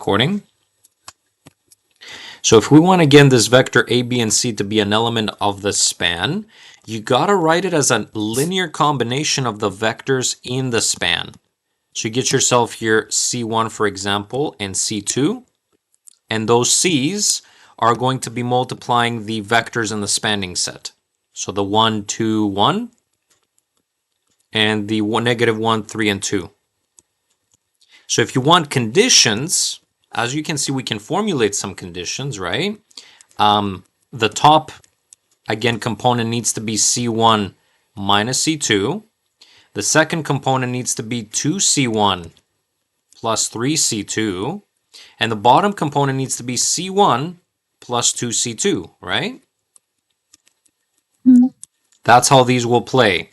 recording. So if we want, again, this vector A, B, and C to be an element of the span, you gotta write it as a linear combination of the vectors in the span. So you get yourself here C1, for example, and C2. And those C's are going to be multiplying the vectors in the spanning set. So the 1, 2, 1, and the negative 1, 3, and 2. So if you want conditions, as you can see, we can formulate some conditions, right? The top, again, component needs to be C1 minus C2. The second component needs to be 2C1 plus 3C2. And the bottom component needs to be C1 plus 2C2, right? Mm-hmm. That's how these will play.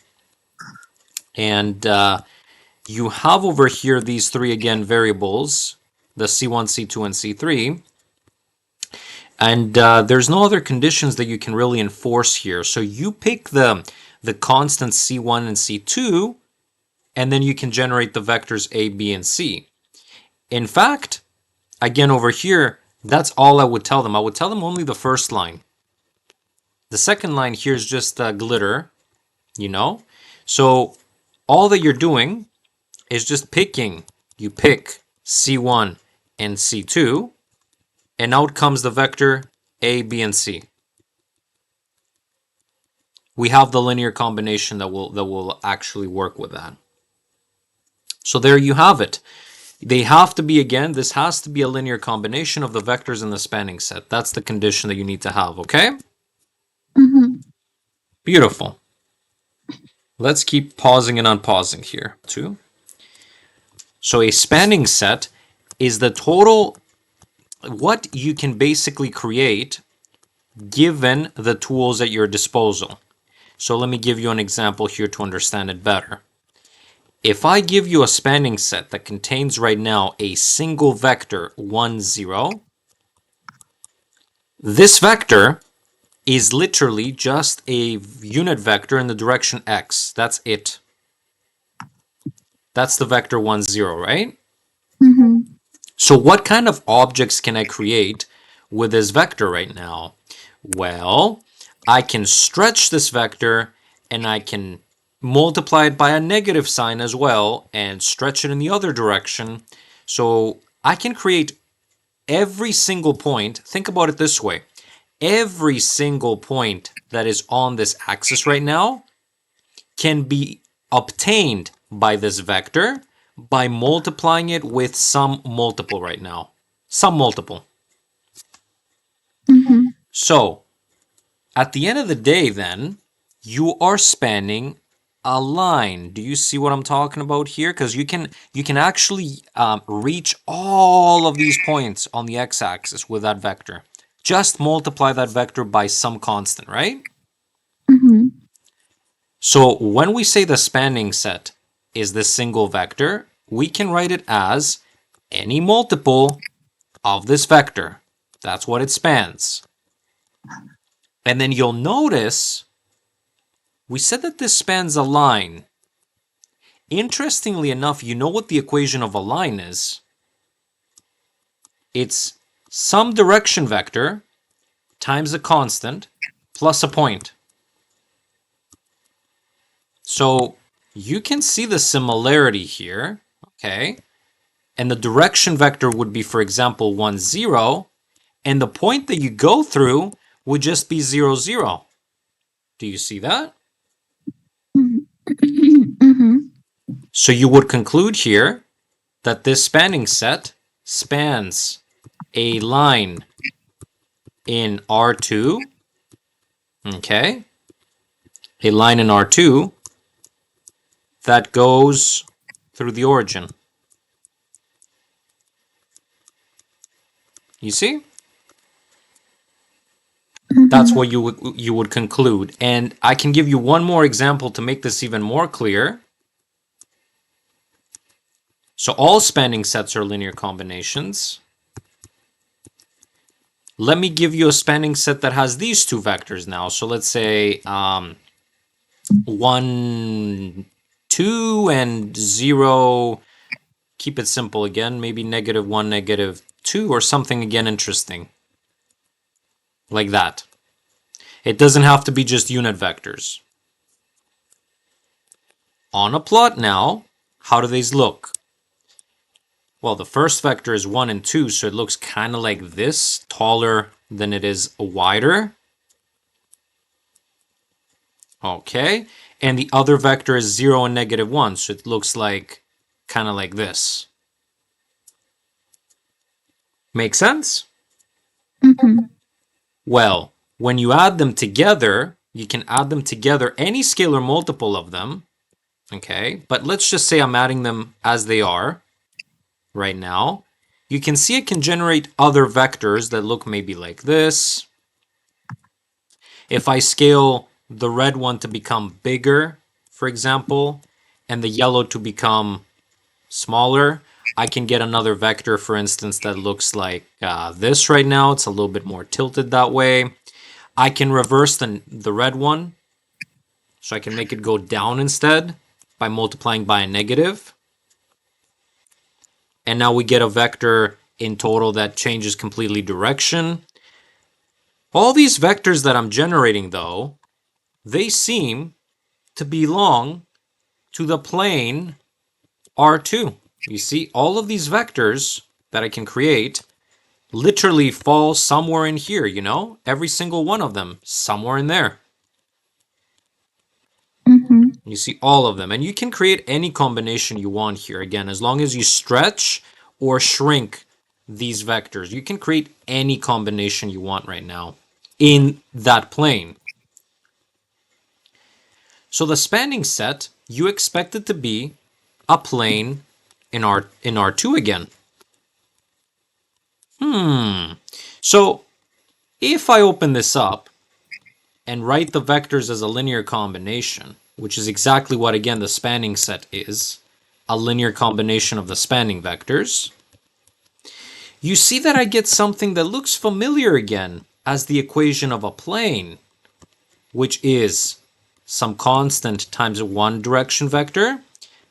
And you have over here these three, again, variables, the C1, C2, and C3. And there's no other conditions that you can really enforce here. So you pick the constant C1 and C2, and then you can generate the vectors A, B, and C. In fact, again, over here, that's all I would tell them. I would tell them only the first line. The second line here is just glitter, you know? So all that you're doing is just picking. You pick C1 and C2, and out comes the vector A, B, and C. We have the linear combination that will actually work with that. So there you have it. They have to be, again, this has to be a linear combination of the vectors in the spanning set. That's the condition that you need to have, okay? Mm-hmm. Beautiful. Let's keep pausing and unpausing here, too. So a spanning set is the total, what you can basically create given the tools at your disposal. So let me give you an example here to understand it better. If I give you a spanning set that contains right now a single vector 1, 0, this vector is literally just a unit vector in the direction x. That's it. That's the vector 1, 0, right? Mm-hmm. So what kind of objects can I create with this vector right now? Well, I can stretch this vector and I can multiply it by a negative sign as well and stretch it in the other direction. So I can create every single point. Think about it this way. Every single point that is on this axis right now can be obtained by this vector by multiplying it with some multiple right now. Some multiple. Mm-hmm. So at the end of the day, then, you are spanning a line. Do you see what I'm talking about here? Because you can actually reach all of these points on the x-axis with that vector. Just multiply that vector by some constant, right? Mm-hmm. So when we say the spanning set is this single vector, we can write it as any multiple of this vector. That's what it spans. And then you'll notice we said that this spans a line. Interestingly enough, you know what the equation of a line is? It's some direction vector times a constant plus a point. So you can see the similarity here, okay? And the direction vector would be, for example, 1, 0, and the point that you go through would just be 0, 0. Do you see that? Mm-hmm. So you would conclude here that this spanning set spans a line in R2, okay? A line in R2 that goes through the origin. You see? That's what you would conclude. And I can give you one more example to make this even more clear. So all spanning sets are linear combinations. Let me give you a spanning set that has these two vectors now. So let's say 1, 2, and 0. Keep it simple again. Maybe -1, -2. 2 or something again interesting. Like that. It doesn't have to be just unit vectors. On a plot now, how do these look? Well, the first vector is 1 and 2, so it looks kind of like this, taller than it is wider. Okay, and the other vector is 0 and negative 1, so it looks like kind of like this. Make sense? Mm-hmm. Well, when you add them together, you can add them together, any scalar multiple of them, okay? But let's just say I'm adding them as they are right now. You can see it can generate other vectors that look maybe like this. If I scale the red one to become bigger, for example, and the yellow to become smaller, I can get another vector, for instance, that looks like this right now. It's a little bit more tilted that way. I can reverse the red one, so I can make it go down instead by multiplying by a negative. And now we get a vector in total that changes completely direction. All these vectors that I'm generating, though, they seem to belong to the plane R2. You see, all of these vectors that I can create literally fall somewhere in here, you know? Every single one of them, somewhere in there. Mm-hmm. You see all of them. And you can create any combination you want here. Again, as long as you stretch or shrink these vectors, you can create any combination you want right now in that plane. So the spanning set, you expect it to be a plane in R2 again. So if I open this up and write the vectors as a linear combination, which is exactly what, again, the spanning set is, a linear combination of the spanning vectors, you see that I get something that looks familiar again as the equation of a plane, which is some constant times a one direction vector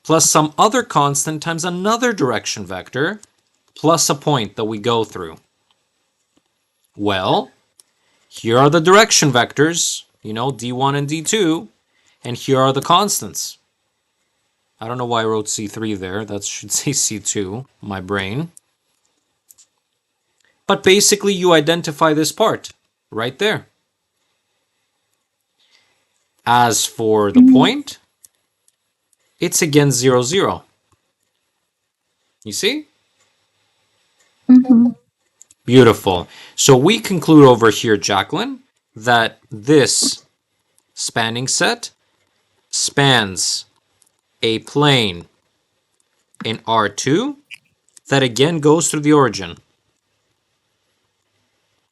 plus some other constant times another direction vector plus a point that we go through. Well, here are the direction vectors, you know, d1 and d2, and here are the constants. I don't know why I wrote C3 there. That should say C2, my brain. But basically, you identify this part right there. As for the Mm-hmm. point, it's again 0, 0. You see? Mm-hmm. Beautiful. So we conclude over here, Jacqueline, that this spanning set spans a plane in R2 that again goes through the origin.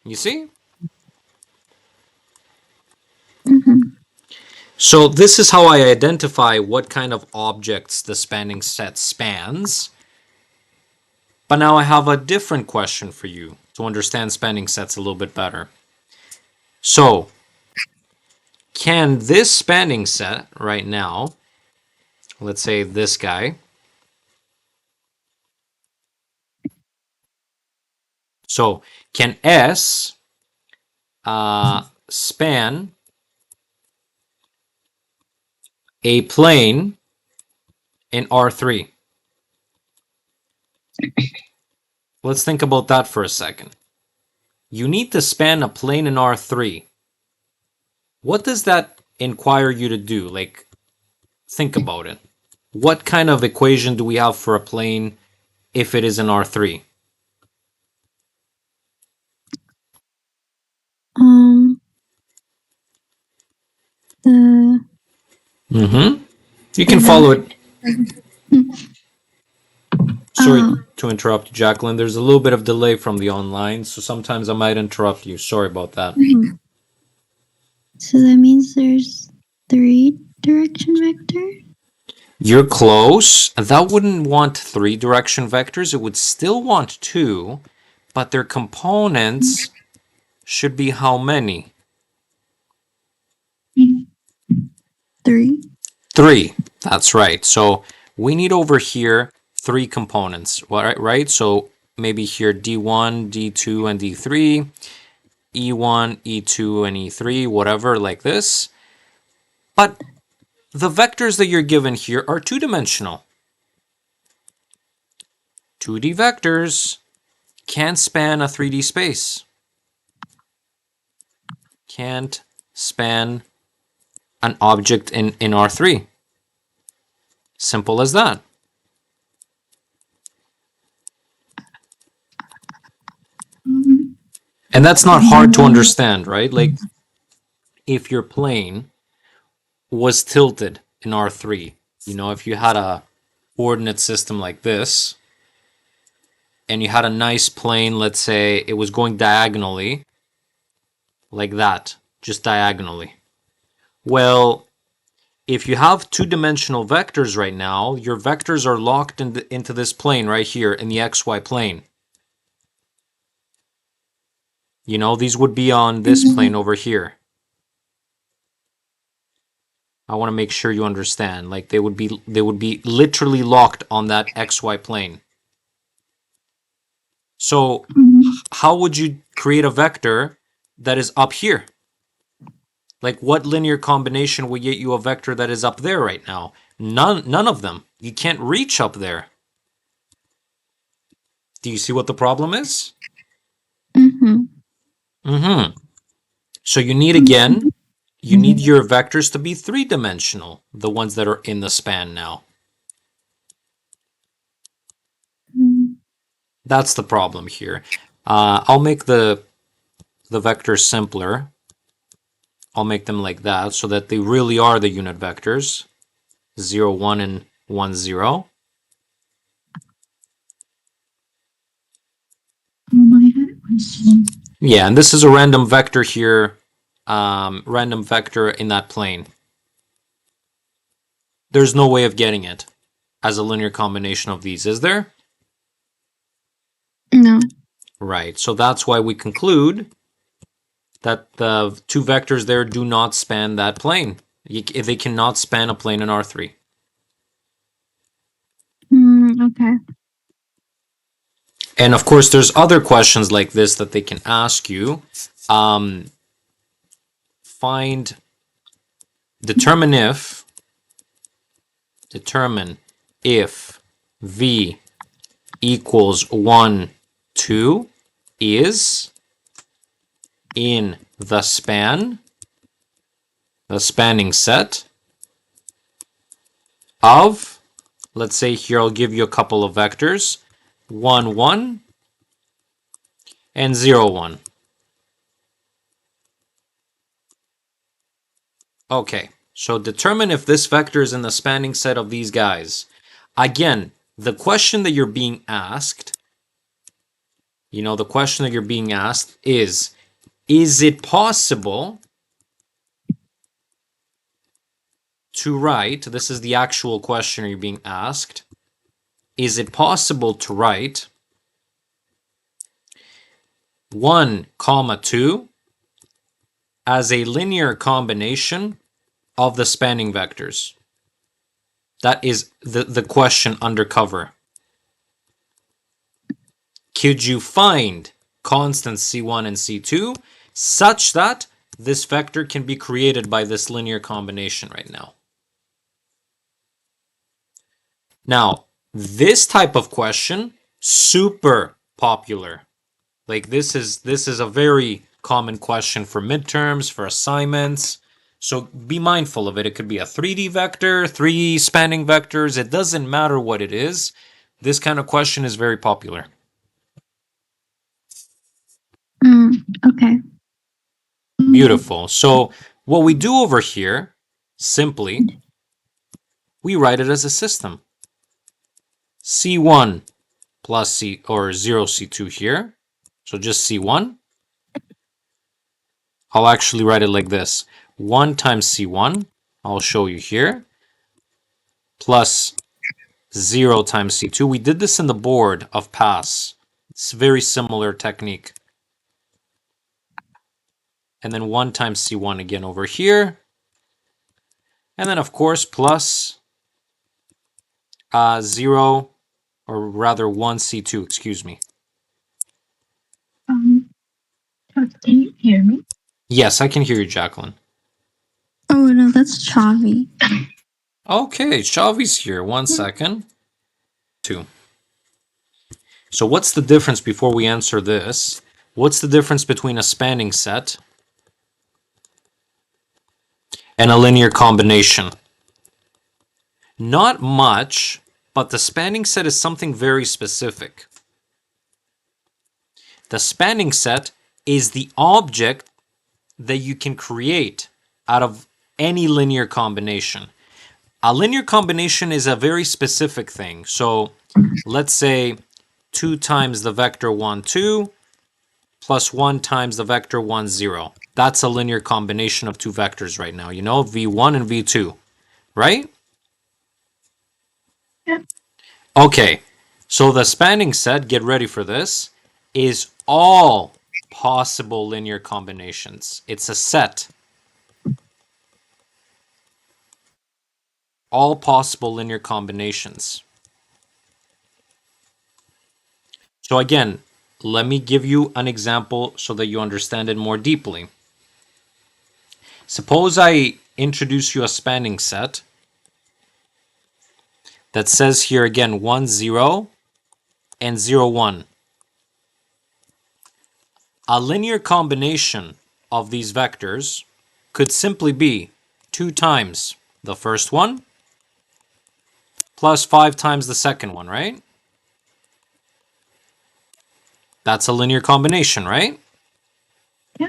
You see? Mm-hmm. So this is how I identify what kind of objects the spanning set spans. But now I have a different question for you to understand spanning sets a little bit better. So, can this spanning set right now, let's say this guy, so can S span a plane in R3? Let's think about that for a second. You need to span a plane in R3. What does that inquire you to do? Like, think about it. What kind of equation do we have for a plane if it is in R3? Um, the Mm-hmm. You the can follow it. vector. Sorry to interrupt you, Jacqueline. There's a little bit of delay from the online, so sometimes I might interrupt you. Sorry about that. Mhm. So that means there's three direction vector? You're close. That wouldn't want three direction vectors. It would still want two, but their components should be how many? Three. Three. That's right. So we need over here three components, right? So maybe here D1, D2, and D3, E1, E2, and E3, whatever, like this. But the vectors that you're given here are two-dimensional. 2D vectors can't span a 3D space. Can't span an object in R3. Simple as that. And that's not hard to understand, right? Like, if your plane was tilted in R3, you know, if you had a coordinate system like this, and you had a nice plane, let's say it was going diagonally, like that, just diagonally. Well, if you have two-dimensional vectors right now, your vectors are locked into this plane right here in the xy plane. You know, these would be on this plane over here. I want to make sure you understand. Like they would be literally locked on that xy plane. So how would you create a vector that is up here? Like what linear combination would get you a vector that is up there right now? None of them. You can't reach up there. Do you see what the problem is? So you need, again, you need your vectors to be three-dimensional, the ones that are in the span now. That's the problem here. I'll make the vectors simpler. I'll make them like that so that they really are the unit vectors. 0, 1, and 1, 0. Yeah, and this is a random vector here, random vector in that plane. There's no way of getting it as a linear combination of these, is there? No. Right, so that's why we conclude that the two vectors there do not span that plane. They cannot span a plane in R3. Okay. And of course, there's other questions like this that they can ask you. Determine if V equals 1, 2 is in the spanning set of, let's say here I'll give you a couple of vectors, 1, 1 and 0, 1. Okay, so determine if this vector is in the spanning set of these guys. Again, the question that you're being asked, the question that you're being asked is it possible to write, this is the actual question you're being asked, is it possible to write 1, 2 as a linear combination of the spanning vectors? That is the question under cover. Could you find constants C1 and C2 such that this vector can be created by this linear combination right now? Now, this type of question, super popular. Like this is a very common question for midterms, for assignments. So be mindful of it. It could be a 3D vector, 3 spanning vectors. It doesn't matter what it is. This kind of question is very popular. Okay. Beautiful. So what we do over here, simply, we write it as a system. C1 plus C, or 0 C2 here. So just C1. I'll actually write it like this. 1 times C1, I'll show you here, plus 0 times C2. We did this in the board of pass. It's a very similar technique. And then 1 times C1 again over here. And then, of course, plus 0, or rather 1 C2, excuse me. Can you hear me? Yes, I can hear you, Jacqueline. Oh no, that's Chavi. Okay, Xavi's here. 1 second. 2. So what's the difference before we answer this? What's the difference between a spanning set and a linear combination? Not much, but the spanning set is something very specific. The spanning set is the object that you can create out of any linear combination. A linear combination is a very specific thing. So let's say 2 times the vector 1, 2 plus 1 times the vector 1, 0. That's a linear combination of two vectors right now, you know, v1 and v2, right? Yeah. Okay, so the spanning set, get ready for this, is all possible linear combinations. It's a set. All possible linear combinations. So again, let me give you an example so that you understand it more deeply. Suppose I introduce you a spanning set that says here again 1, 0 and 0, 1. A linear combination of these vectors could simply be 2 times the first one plus 5 times the second one, right? That's a linear combination, right? Yeah.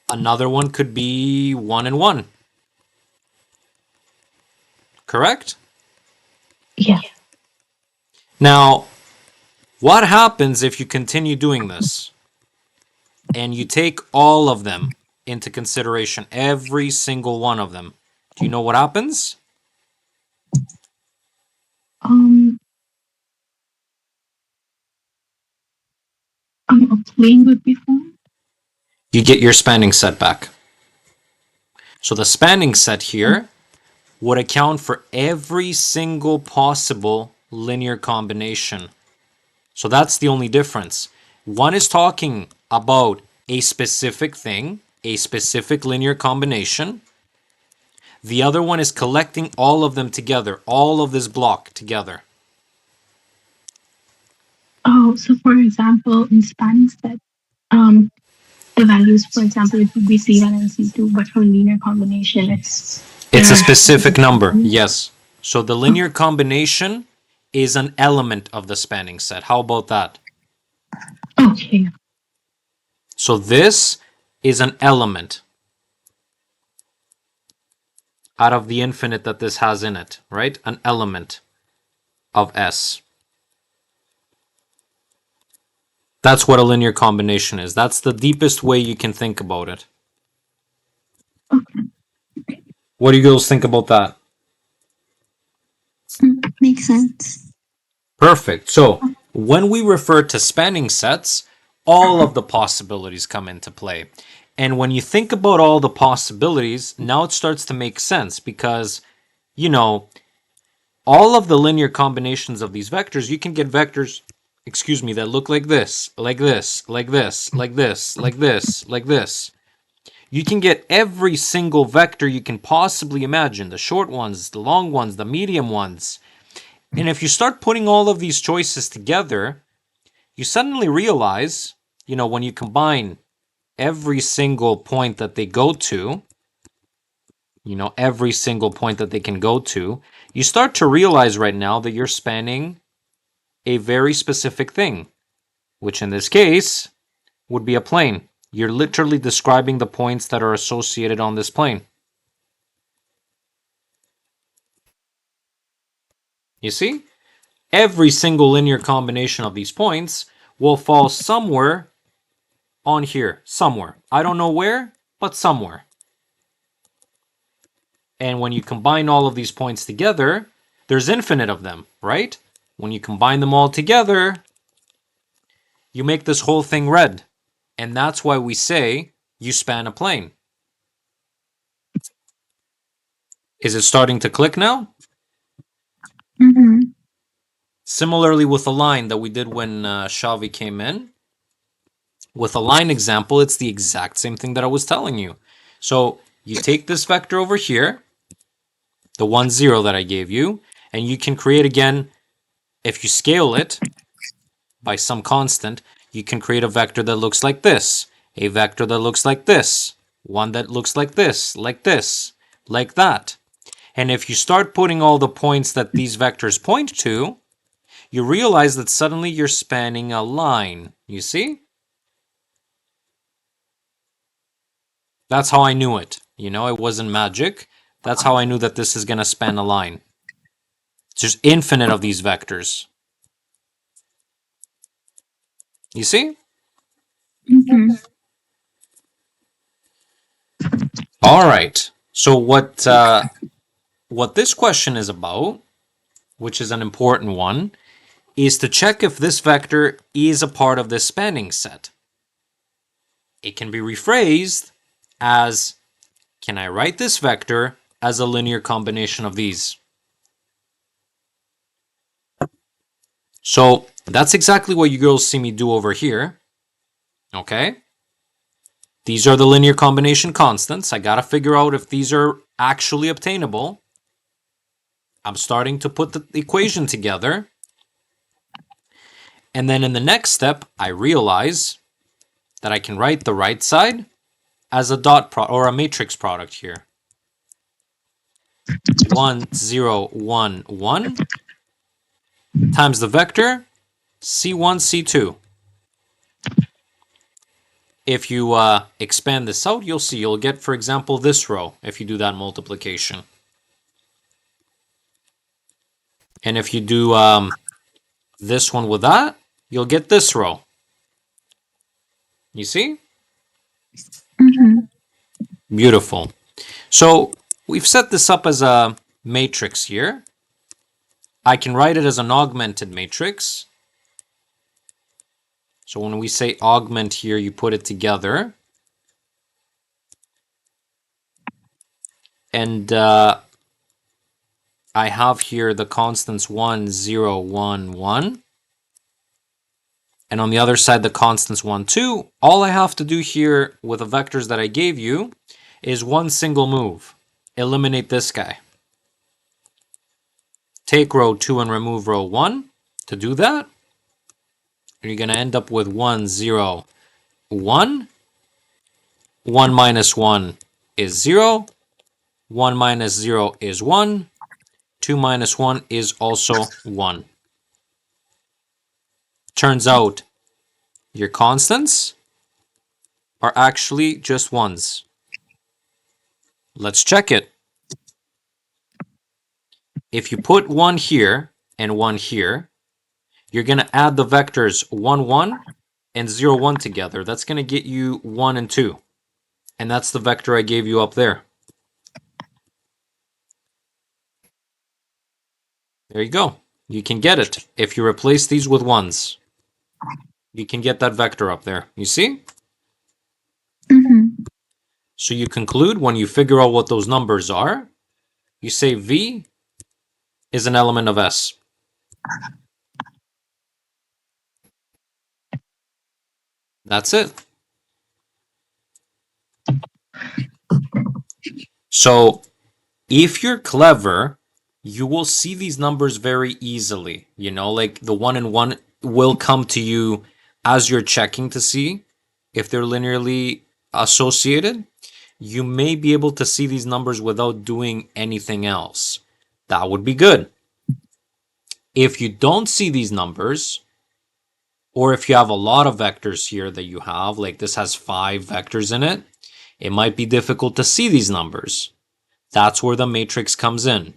Another one could be 1 and 1. Correct? Yeah. Now, what happens if you continue doing this and you take all of them into consideration, every single one of them? Do you know what happens? A plane would be formed. You get your spanning set back. So the spanning set here would account for every single possible linear combination. So that's the only difference. One is talking about a specific thing, a specific linear combination. The other one is collecting all of them together, all of this block together. Oh, so for example, in spanning set, the values, for example, it would be C1 and C2, but for linear combination, It's a there are specific number, values. yes. So the linear combination is an element of the spanning set. How about that? Okay. So this is an element out of the infinite that this has in it, right? An element of S. That's what a linear combination is. That's the deepest way you can think about it. Okay. What do you girls think about that? Makes sense. Perfect. So when we refer to spanning sets, all of the possibilities come into play. And when you think about all the possibilities, now it starts to make sense because, you know, all of the linear combinations of these vectors, you can get vectors, excuse me, that look like this, like this, like this, like this, like this, like this. You can get every single vector you can possibly imagine, the short ones, the long ones, the medium ones. And if you start putting all of these choices together, you suddenly realize, you know, when you combine every single point that they go to, you know, every single point that they can go to, you start to realize right now that you're spanning a very specific thing, which in this case would be a plane. You're literally describing the points that are associated on this plane. You see? Every single linear combination of these points will fall somewhere on here. Somewhere. I don't know where, but somewhere. And when you combine all of these points together, there's infinite of them, right? When you combine them all together, you make this whole thing red. And that's why we say you span a plane. Is it starting to click now? Similarly with the line that we did when Xavi came in. With a line example, it's the exact same thing that I was telling you. So you take this vector over here, the 1, 0 that I gave you, and you can create again, if you scale it by some constant, you can create a vector that looks like this, a vector that looks like this, one that looks like this, like that. And if you start putting all the points that these vectors point to, you realize that suddenly you're spanning a line. You see? That's how I knew it. You know, it wasn't magic. That's how I knew that this is going to span a line. There's infinite of these vectors. You see? Mm-hmm. All right. So what this question is about, which is an important one, is to check if this vector is a part of this spanning set. It can be rephrased as, can I write this vector as a linear combination of these? So that's exactly what you girls see me do over here. Okay? These are the linear combination constants. I gotta figure out if these are actually obtainable. I'm starting to put the equation together. And then in the next step, I realize that I can write the right side as a dot or a matrix product here. 1, 0, 1, 1 times the vector C1, C2. If you expand this out, you'll see you'll get, for example, this row if you do that multiplication. And if you do this one with that, you'll get this row. You see? Mm-hmm. Beautiful. So we've set this up as a matrix here. I can write it as an augmented matrix. So when we say augment here, you put it together. And I have here the constants 1, 0, 1, 1. And on the other side, the constants 1, 2. All I have to do here with the vectors that I gave you is one single move. Eliminate this guy. Take row 2 and remove row 1. To do that, you're going to end up with 1, 0, 1. 1 minus 1 is 0. 1 minus 0 is 1. 2 minus 1 is also 1. Turns out your constants are actually just ones. Let's check it. If you put 1 here and 1 here, you're going to add the vectors 1, 1 and 0, 1 together. That's going to get you 1 and 2. And that's the vector I gave you up there. There you go. You can get it. If you replace these with ones, you can get that vector up there. You see? Mm-hmm. So you conclude when you figure out what those numbers are, you say V is an element of S. That's it. So if you're clever, you will see these numbers very easily. You know, like the 1 and 1 will come to you as you're checking to see if they're linearly associated. You may be able to see these numbers without doing anything else. That would be good. If you don't see these numbers, or if you have a lot of vectors here that you have, like this has 5 vectors in it, it might be difficult to see these numbers. That's where the matrix comes in.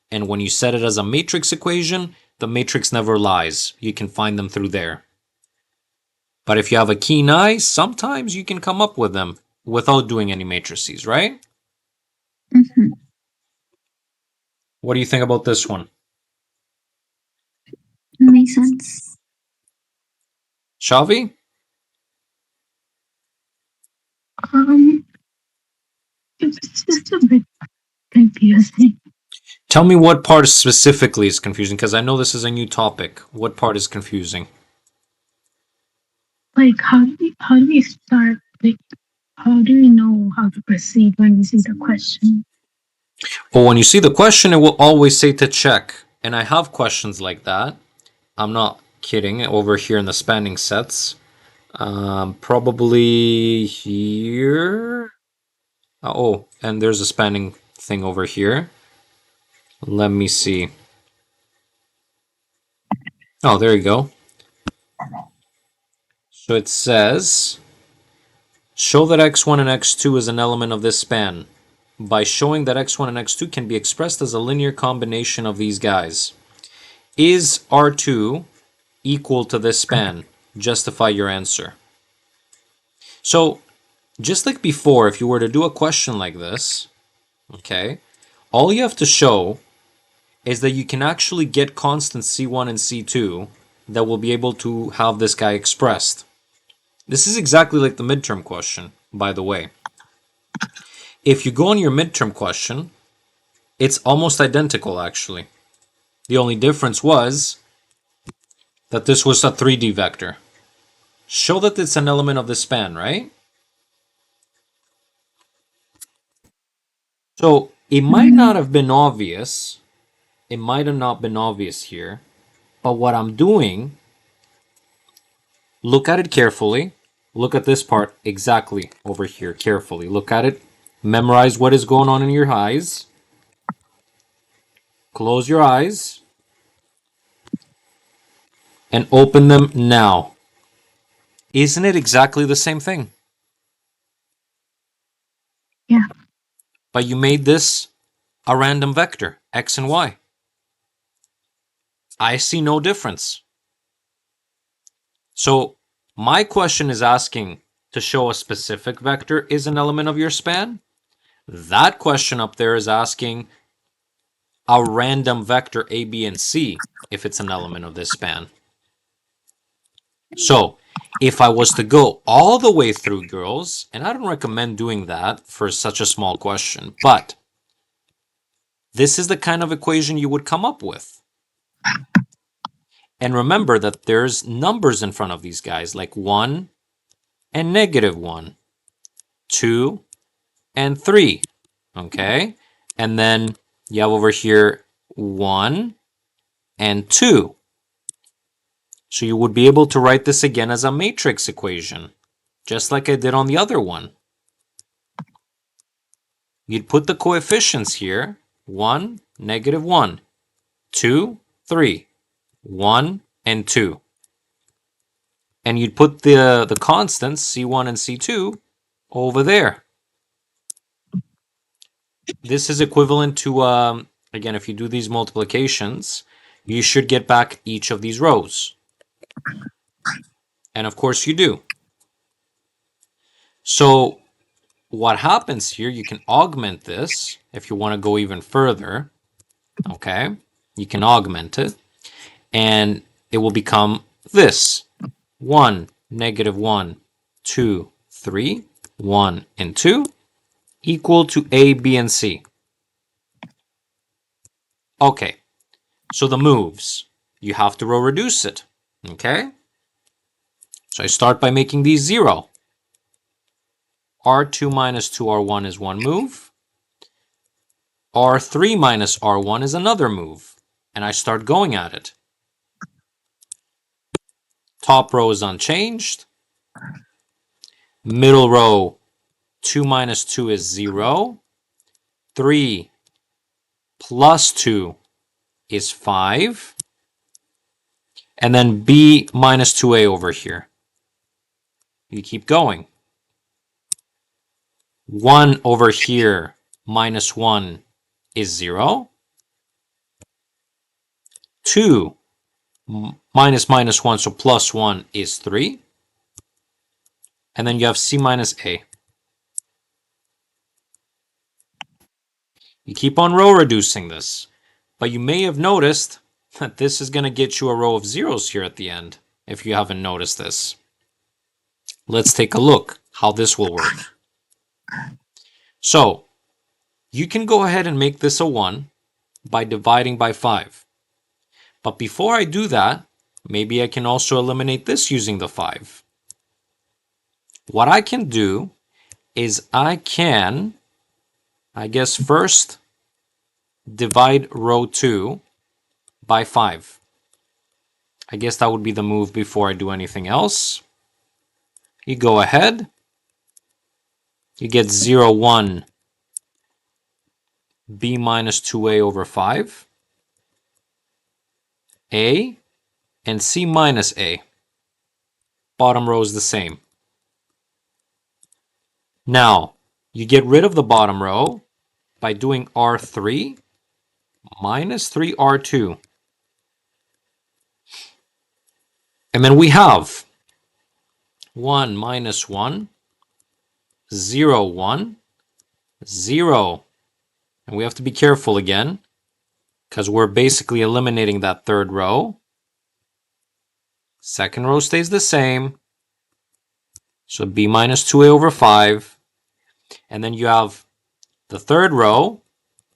And when you set it as a matrix equation, the matrix never lies. You can find them through there. But if you have a keen eye, sometimes you can come up with them without doing any matrices, right? Mm-hmm. What do you think about this one? Makes sense. Shavi? It's just a bit confusing. Tell me what part specifically is confusing, because I know this is a new topic. What part is confusing? like how do we start? Like, how do we know how to proceed when we see the question? Well, when you see the question, it will always say to check. And I have questions like that. I'm not kidding. Over here in the spanning sets. Probably here. Oh, and there's a spanning thing over here. Let me see. Oh, there you go. So it says, show that x1 and x2 is an element of this span by showing that x1 and x2 can be expressed as a linear combination of these guys. Is R2 equal to this span? Justify your answer. So, just like before, if you were to do a question like this, okay, all you have to show is that you can actually get constants C1 and C2 that will be able to have this guy expressed. This is exactly like the midterm question, by the way. If you go on your midterm question, it's almost identical, actually. The only difference was that this was a 3D vector. Show that it's an element of the span, right? So it might not have been obvious. It might have not been obvious here. But what I'm doing, look at it carefully. Look at this part exactly over here carefully. Look at it. Memorize what is going on in your eyes. Close your eyes. And open them now. Isn't it exactly the same thing? Yeah. But you made this a random vector, x and y. I see no difference. So my question is asking to show a specific vector is an element of your span. That question up there is asking a random vector a, b, and c if it's an element of this span. So if I was to go all the way through, girls, and I don't recommend doing that for such a small question, but this is the kind of equation you would come up with. And remember that there's numbers in front of these guys, like 1 and -1, 2 and 3, okay? And then you have over here 1 and 2. So you would be able to write this again as a matrix equation, just like I did on the other one. You'd put the coefficients here, 1, -1, 2, 3, 1, and 2. And you'd put the constants, C1 and C2, over there. This is equivalent to, again, if you do these multiplications, you should get back each of these rows. And of course you do. So what happens here, you can augment this if you want to go even further. Okay, you can augment it, and it will become this: 1, -1, 2, 3, 1, and 2 equal to A, B, and C. Okay, so the moves, you have to row reduce it. Okay, so I start by making these 0. R2 minus 2R1 is one move. R3 minus R1 is another move. And I start going at it. Top row is unchanged. Middle row, 2 minus 2 is 0. 3 plus 2 is 5. And then B minus 2A over here. You keep going. 1 over here minus 1 is 0. 2 minus 1, so plus 1 is 3. And then you have C minus A. You keep on row reducing this, but you may have noticed that this is going to get you a row of zeros here at the end, if you haven't noticed this. Let's take a look how this will work. So, you can go ahead and make this a 1 by dividing by 5. But before I do that, maybe I can also eliminate this using the 5. what I can do is I guess, first divide row 2 by 5. I guess that would be the move before I do anything else. You go ahead. You get 0, 1, b minus 2a over 5, a, and c minus a. Bottom row is the same. Now, you get rid of the bottom row by doing R3 minus 3R2. And then we have 1 minus 1, 0, 1, 0. And we have to be careful again, because we're basically eliminating that third row. Second row stays the same. So b minus 2a over 5. And then you have the third row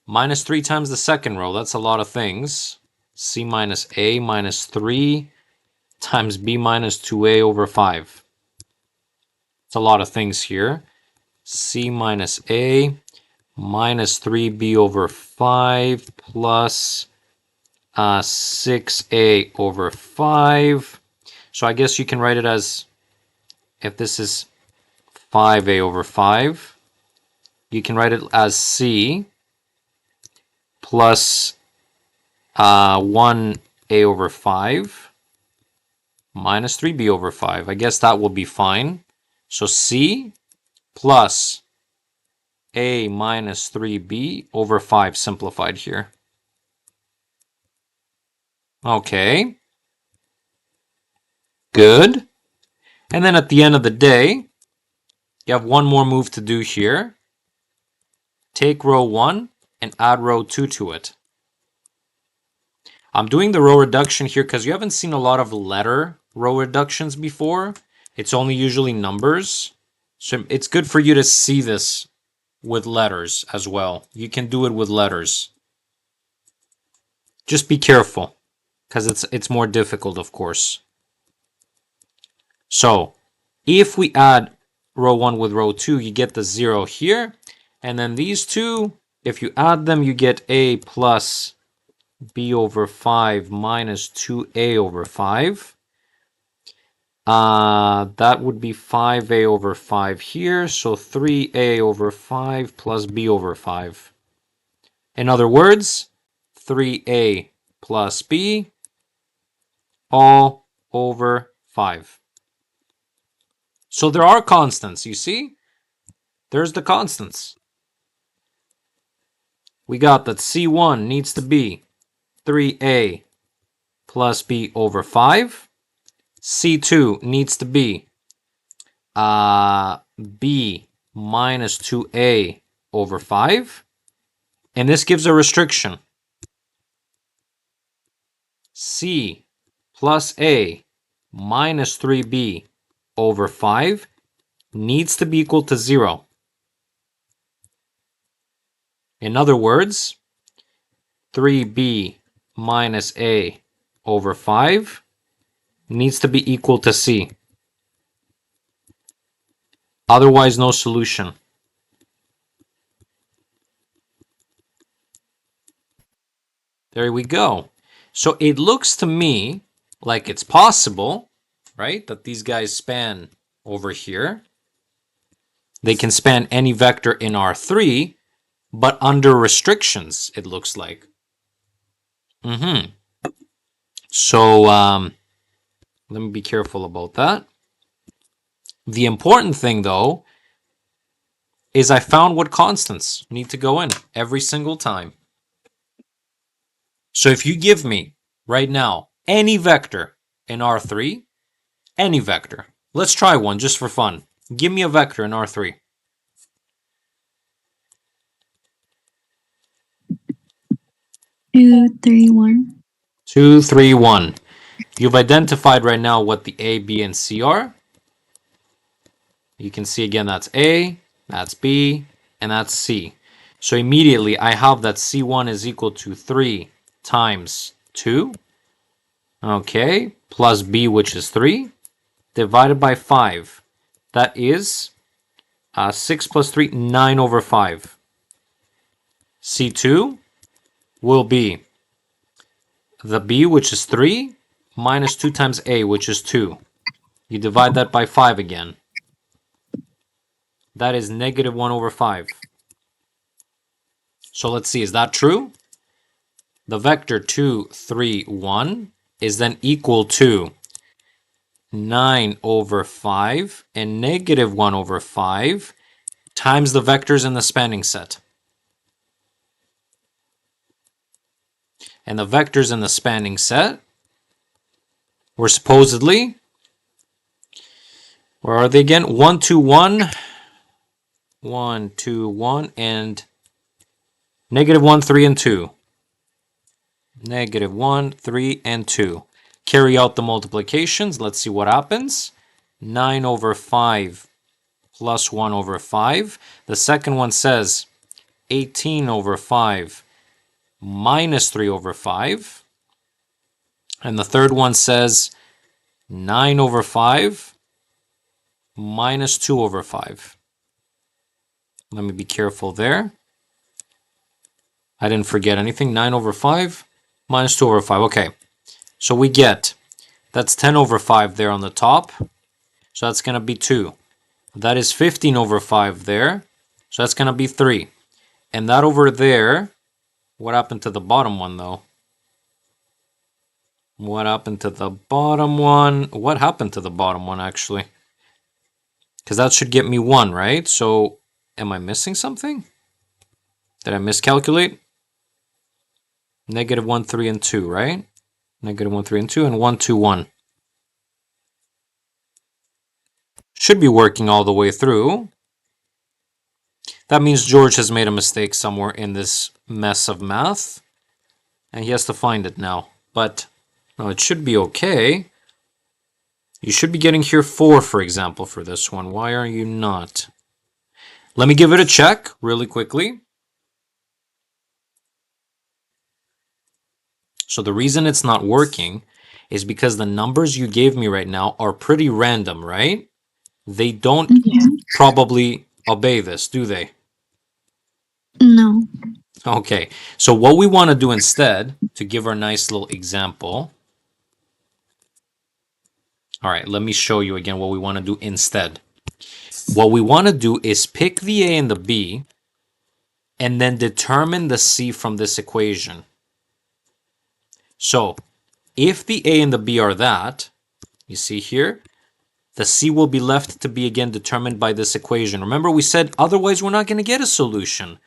minus 3 times the second row. That's a lot of things. C minus a minus 3 times b minus 2a over 5. It's a lot of things here. C minus a minus 3b over 5 plus 6a over 5. So I guess you can write it as, if this is 5a over 5, you can write it as c plus 1a over 5 minus 3b over 5. I guess that will be fine. So c plus a minus 3b over 5 simplified here. Okay. Good. And then at the end of the day, you have one more move to do here. Take row 1 and add row 2 to it. I'm doing the row reduction here because you haven't seen a lot of letter row reductions before. It's only usually numbers. So it's good for you to see this with letters as well. You can do it with letters. Just be careful, because it's more difficult, of course. So if we add row 1 with row 2, you get the 0 here. And then these two, if you add them, you get a plus b over 5 minus 2a over 5. That would be 5a over 5 here. So 3a over 5 plus b over 5. In other words, 3a plus b all over 5. So there are constants, you see? There's the constants. We got that C1 needs to be 3a plus b over 5. C2 needs to be b minus 2a over 5. And this gives a restriction. C plus a minus 3b over 5 needs to be equal to 0. In other words, 3b minus a over 5 needs to be equal to c. Otherwise, no solution. There we go. So it looks to me like it's possible, right, that these guys span over here. They can span any vector in R3, but under restrictions, it looks like. So let me be careful about that. The important thing, though, is I found what constants need to go in every single time. So if you give me, right now, any vector in R3, any vector. Let's try one just for fun. Give me a vector in R3. 2, 3, 1. 2, 3, 1. You've identified right now what the A, B, and C are. You can see again that's A, that's B, and that's C. So immediately I have that C1 is equal to 3 times 2. Okay, plus B, which is 3, divided by 5. That is 6 plus 3, 9 over 5. C2 will be the B, which is 3, minus 2 times A, which is 2. You divide that by 5 again. That is negative 1 over 5. So let's see, is that true? The vector 2, 3, 1 is then equal to 9 over 5 and negative 1 over 5 times the vectors in the spanning set. And the vectors in the spanning set were supposedly, where are they again? 1, 2, 1, 1, 2, 1, and negative 1, 3, and 2. Negative 1, 3, and 2. Carry out the multiplications. Let's see what happens. 9 over 5 plus 1 over 5. The second one says 18 over 5 minus 3 over 5. And the third one says 9 over 5 minus 2 over 5. Let me be careful there. I didn't forget anything. 9 over 5 minus 2 over 5. Okay. So we get, that's 10 over 5 there on the top. So that's going to be 2. That is 15 over 5 there. So that's going to be 3. And that over there, what happened to the bottom one though? What happened to the bottom one? What happened to the bottom one actually? Because that should get me 1, right? So am I missing something? Did I miscalculate? Negative 1, 3, and 2, right? Negative 1, 3, and 2, and 1, 2, 1. Should be working all the way through. That means George has made a mistake somewhere in this mess of math. And he has to find it now. But no, it should be okay. You should be getting here 4, for example, for this one. Why are you not? Let me give it a check really quickly. So the reason it's not working is because the numbers you gave me right now are pretty random, right? They don't Yeah. probably obey this, do they? No. Okay, so what we want to do instead, to give our nice little example. All right, let me show you again what we want to do instead. What we want to do is pick the A and the B and then determine the C from this equation. So if the A and the B are that, you see here, the C will be left to be again determined by this equation. Remember we said otherwise we're not going to get a solution.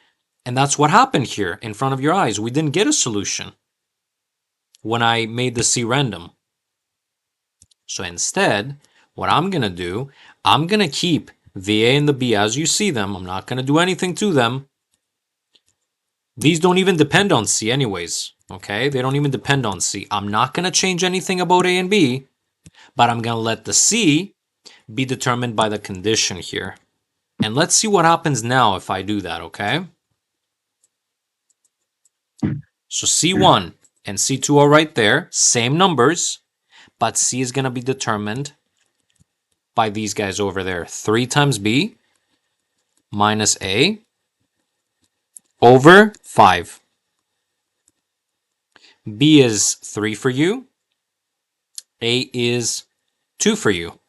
And that's what happened here in front of your eyes. We didn't get a solution when I made the C random. So instead, what I'm going to do, I'm going to keep the A and the B as you see them. I'm not going to do anything to them. These don't even depend on C anyways, okay? They don't even depend on C. I'm not going to change anything about A and B, but I'm going to let the C be determined by the condition here. And let's see what happens now if I do that, okay? So C1 and C2 are right there, same numbers, but C is going to be determined by these guys over there. 3 times B minus A over 5. B is 3 for you. A is 2 for you.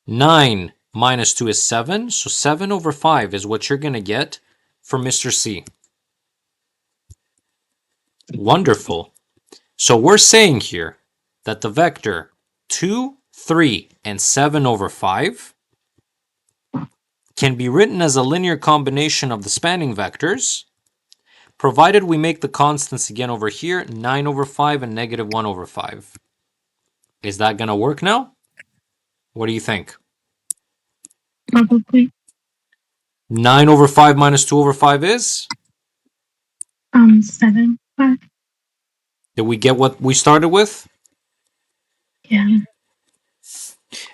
9 minus 2 is 7. So 7 over 5 is what you're going to get for Mr. C. Wonderful. So we're saying here that the vector 2, 3, and 7 over 5 can be written as a linear combination of the spanning vectors, provided we make the constants again over here, 9 over 5 and negative 1 over 5. Is that going to work now? What do you think? Probably. 9 over 5 minus 2 over 5 is? 7. 5. Did we get what we started with? Yeah.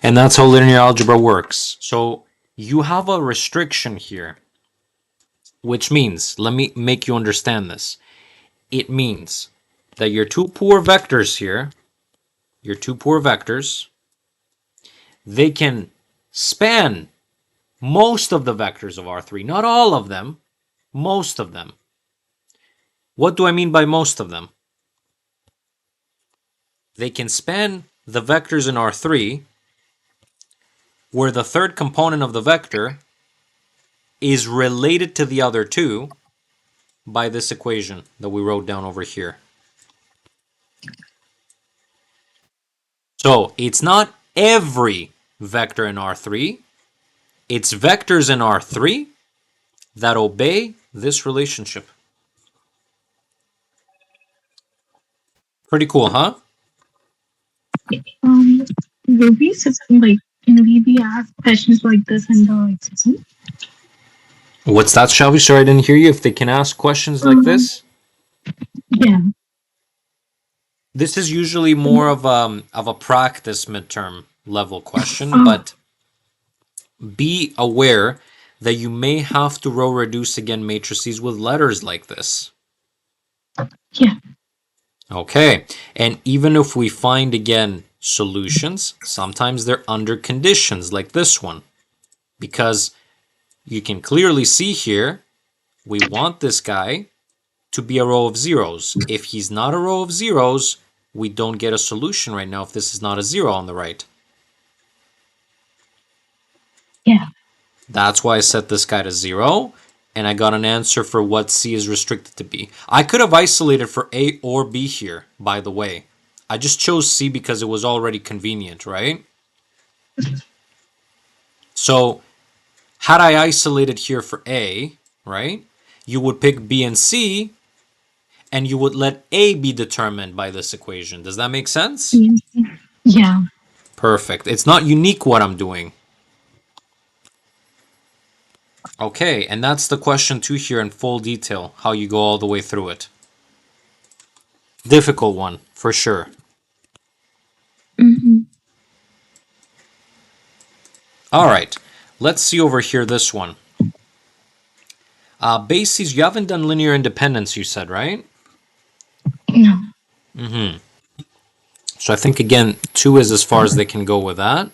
And that's how linear algebra works. So you have a restriction here, which means, let me make you understand this. It means that your two poor vectors here, your two poor vectors, they can span most of the vectors of R3. Not all of them, most of them. What do I mean by most of them? They can span the vectors in R3 where the third component of the vector is related to the other two by this equation that we wrote down over here. So it's not every vector in R3, it's vectors in R3 that obey this relationship. Pretty cool, huh? Will we like can we be asked questions like this in the exam? What's that, Shelby? Sorry, I didn't hear you. If they can ask questions like this? Yeah. This is usually more of a practice midterm level question, but be aware that you may have to row reduce again matrices with letters like this. Yeah. Okay, and even if we find again solutions, sometimes they're under conditions like this one, because you can clearly see here, we want this guy to be a row of zeros. If he's not a row of zeros, we don't get a solution right now if this is not a zero on the right. Yeah. That's why I set this guy to 0, and I got an answer for what C is restricted to be. I could have isolated for A or B here, by the way. I just chose C because it was already convenient, right? So, had I isolated here for A, right, you would pick B and C, and you would let A be determined by this equation. Does that make sense? Yeah. Perfect. It's not unique what I'm doing. Okay, and that's the question 2 here in full detail, how you go all the way through it. Difficult one, for sure. Mm-hmm. All right, let's see over here this one. Bases, you haven't done linear independence, you said, right? No. Mm-hmm. So I think, again, 2 is as far as they can go with that.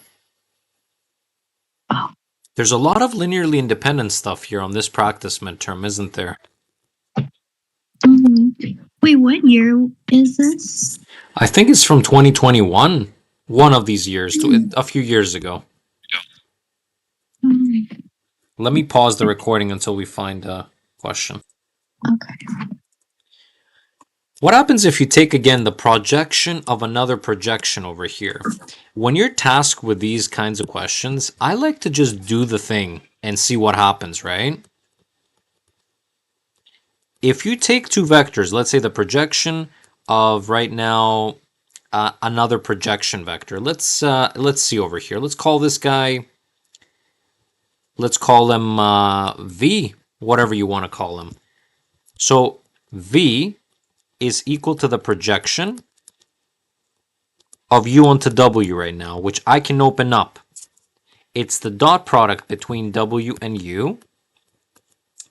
Oh. There's a lot of linearly independent stuff here on this practice midterm, isn't there? Mm-hmm. Wait, what year is this? I think it's from 2021, one of these years, a few years ago. Let me pause the recording until we find a question. Okay. What happens if you take, again, the projection of another projection over here? When you're tasked with these kinds of questions, I like to just do the thing and see what happens, right? If you take two vectors, let's say the projection of right now another projection vector. Let's see over here. Let's call this guy, let's call him V, whatever you want to call him. So V is equal to the projection of U onto W right now, which I can open up. It's the dot product between W and U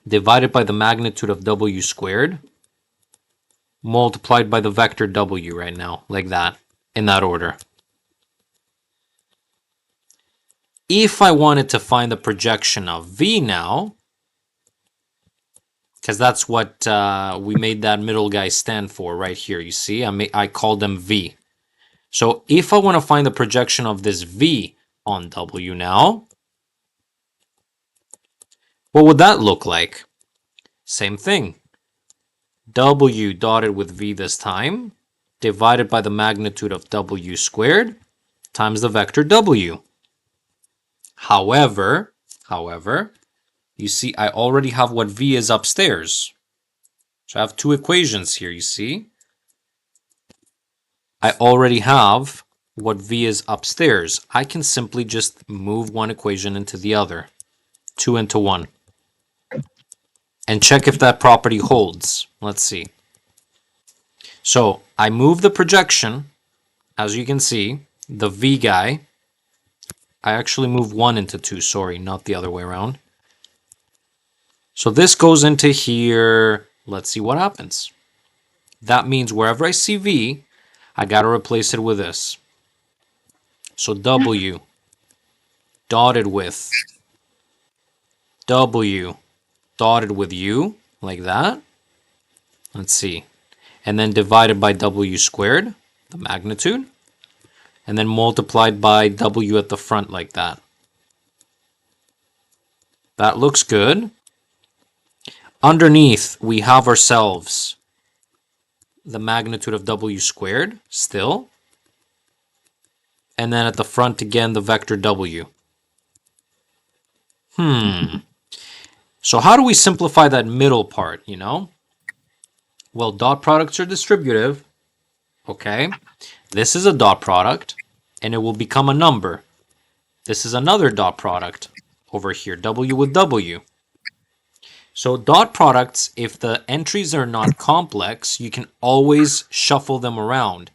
divided by the magnitude of W squared multiplied by the vector W right now, like that, in that order. If I wanted to find the projection of V now, because that's what we made that middle guy stand for right here, you see, I called them V. So if I want to find the projection of this V on W now, what would that look like? Same thing. W dotted with V this time, divided by the magnitude of W squared, times the vector W. However, you see I already have what V is upstairs. So I have two equations here, you see. I already have what V is upstairs. I can simply just move one equation into the other. 2 into 1. And check if that property holds. Let's see. So I move the projection, as you can see, the V guy. I actually move 1 into 2, sorry, not the other way around. So this goes into here. Let's see what happens. That means wherever I see V, I got to replace it with this. So W dotted with W dotted with U, like that. Let's see. And then divided by W squared, the magnitude. And then multiplied by W at the front like that. That looks good. Underneath, we have ourselves the magnitude of W squared, still. And then at the front again, the vector W. So how do we simplify that middle part, you know? Well, dot products are distributive. Okay. This is a dot product, and it will become a number. This is another dot product over here, W with W. So dot products, if the entries are not complex, you can always shuffle them around.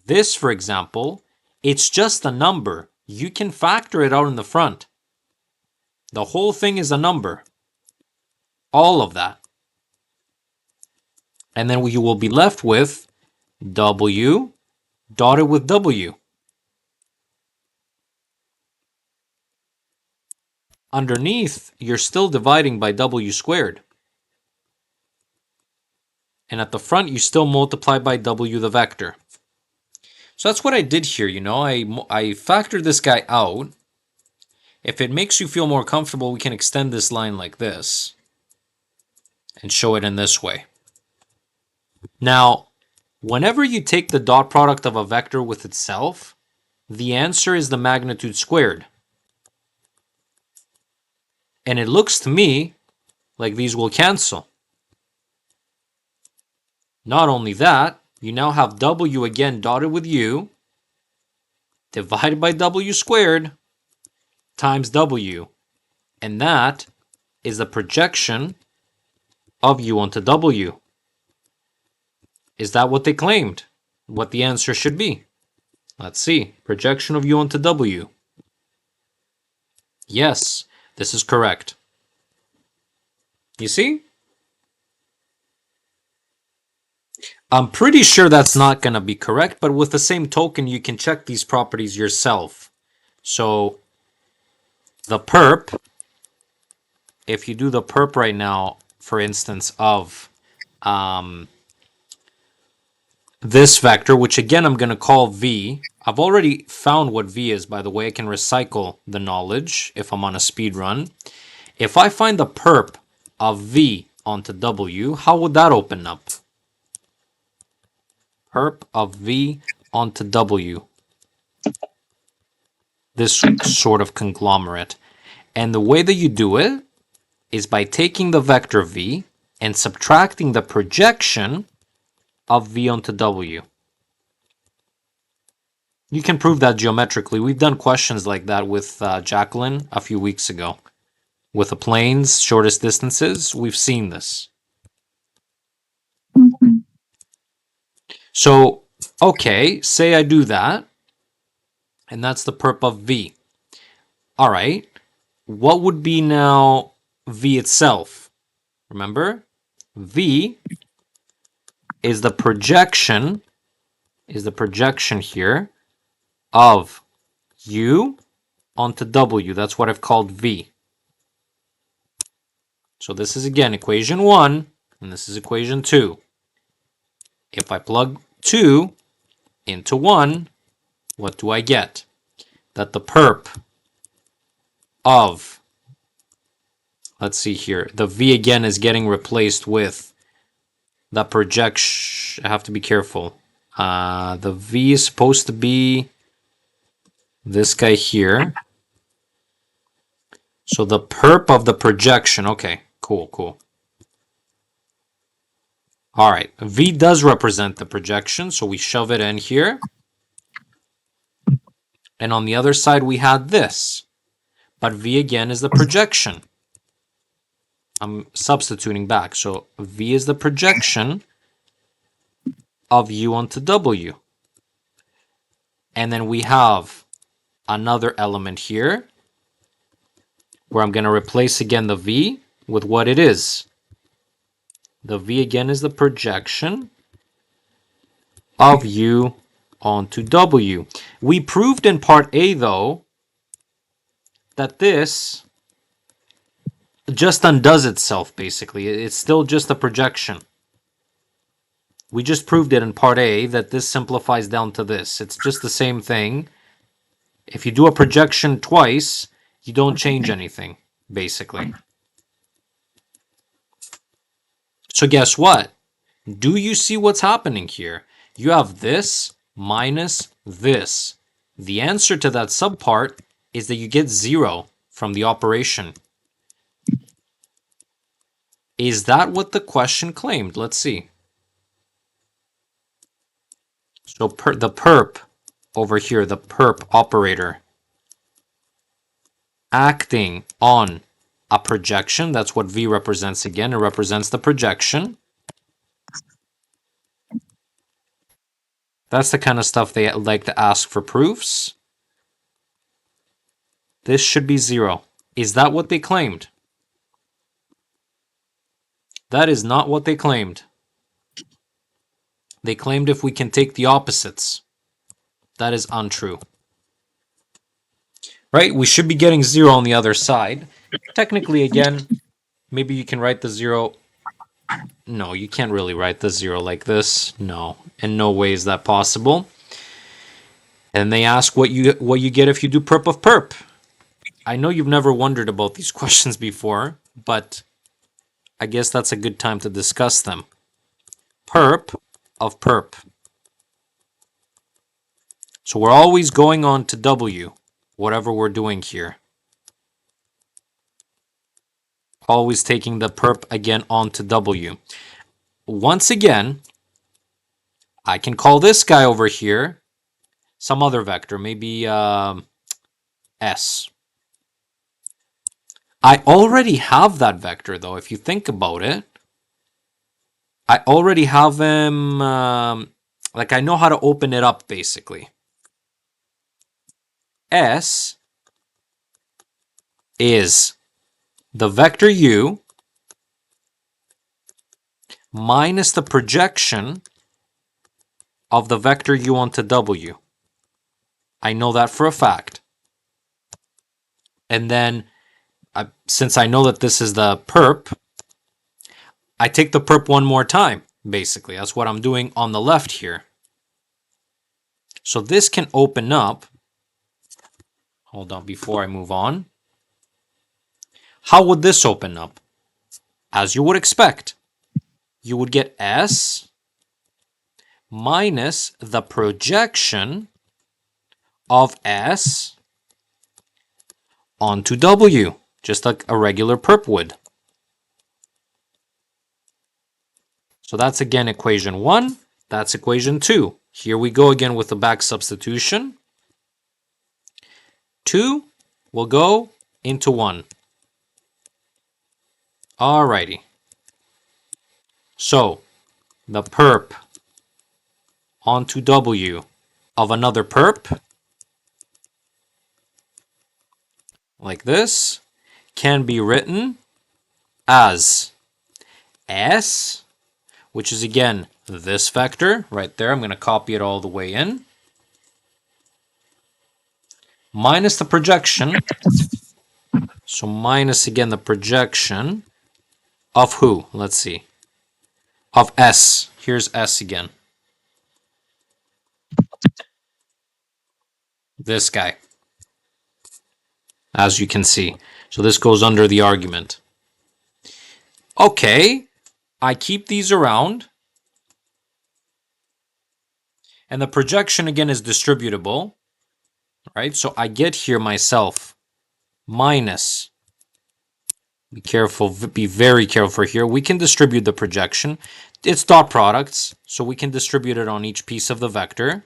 This, for example, it's just a number. You can factor it out in the front. The whole thing is a number. All of that. And then you will be left with W dotted with W. Underneath, you're still dividing by W squared. And at the front, you still multiply by W the vector. So that's what I did here, you know. I factored this guy out. If it makes you feel more comfortable, we can extend this line like this and show it in this way. Now, whenever you take the dot product of a vector with itself, the answer is the magnitude squared. And it looks to me like these will cancel. Not only that, you now have W again dotted with U divided by W squared times W. And that is the projection of U onto W. Is that what they claimed? What the answer should be? Let's see. Projection of U onto W. Yes, this is correct. You see? I'm pretty sure that's not going to be correct, but with the same token, you can check these properties yourself. So, the perp, if you do the perp right now, for instance, of this vector, which again I'm going to call V. I've already found what V is, by the way. I can recycle the knowledge if I'm on a speed run. If I find the perp of V onto W, how would that open up? Perp of V onto W. This sort of conglomerate. And the way that you do it is by taking the vector V and subtracting the projection of V onto W. You can prove that geometrically. We've done questions like that with Jacqueline a few weeks ago. With the planes, shortest distances, we've seen this. Mm-hmm. So, okay, say I do that, and that's the perp of V. All right, what would be now V itself? Remember, V is the projection here of U onto W. That's what I've called V. So this is again equation 1, and this is equation 2. If I plug 2 into 1, what do I get? That the perp of, let's see here, the V again is getting replaced with the projection. I have to be careful. The V is supposed to be this guy here. So the perp of the projection. Okay, cool. All right, V does represent the projection, so we shove it in here. And on the other side, we had this. But V again is the projection. I'm substituting back. So V is the projection of U onto W. And then we have another element here where I'm going to replace again the V with what it is. The V again is the projection of U onto W. We proved in part A, though, that this just undoes itself, basically. It's still just a projection. We just proved it in part A that this simplifies down to this. It's just the same thing. If you do a projection twice, you don't change anything, basically. So guess what? Do you see what's happening here? You have this minus this. The answer to that subpart is that you get 0 from the operation. Is that what the question claimed? Let's see. So the perp over here, the perp operator, acting on a projection. That's what V represents again. It represents the projection. That's the kind of stuff they like to ask for proofs. This should be 0. Is that what they claimed? That is not what they claimed. They claimed if we can take the opposites. That is untrue. Right? We should be getting 0 on the other side. Technically, again, maybe you can write the 0. No, you can't really write the 0 like this. No, in no way is that possible. And they ask what you get if you do perp of perp. I know you've never wondered about these questions before, but I guess that's a good time to discuss them. Perp of perp. So we're always going on to W, whatever we're doing here. Always taking the perp again onto W. Once again, I can call this guy over here some other vector, maybe S. I already have that vector, though, if you think about it. I already have him, like I know how to open it up, basically. S is the vector U minus the projection of the vector U onto W. I know that for a fact. And then, since I know that this is the perp, I take the perp one more time, basically. That's what I'm doing on the left here. So this can open up. Hold on, before I move on. How would this open up? As you would expect. You would get S minus the projection of S onto W, just like a regular perp would. So that's again equation 1. That's equation 2. Here we go again with the back substitution. 2 will go into 1. Alrighty. So the perp onto W of another perp, like this, can be written as S, which is again this vector right there. I'm going to copy it all the way in. Minus the projection. So minus again the projection of who? Let's see. Of S. Here's S again. This guy. As you can see. So this goes under the argument. Okay. I keep these around. And the projection again is distributable. Right? So I get here myself minus. Be careful, be very careful here. We can distribute the projection. It's dot products, so we can distribute it on each piece of the vector.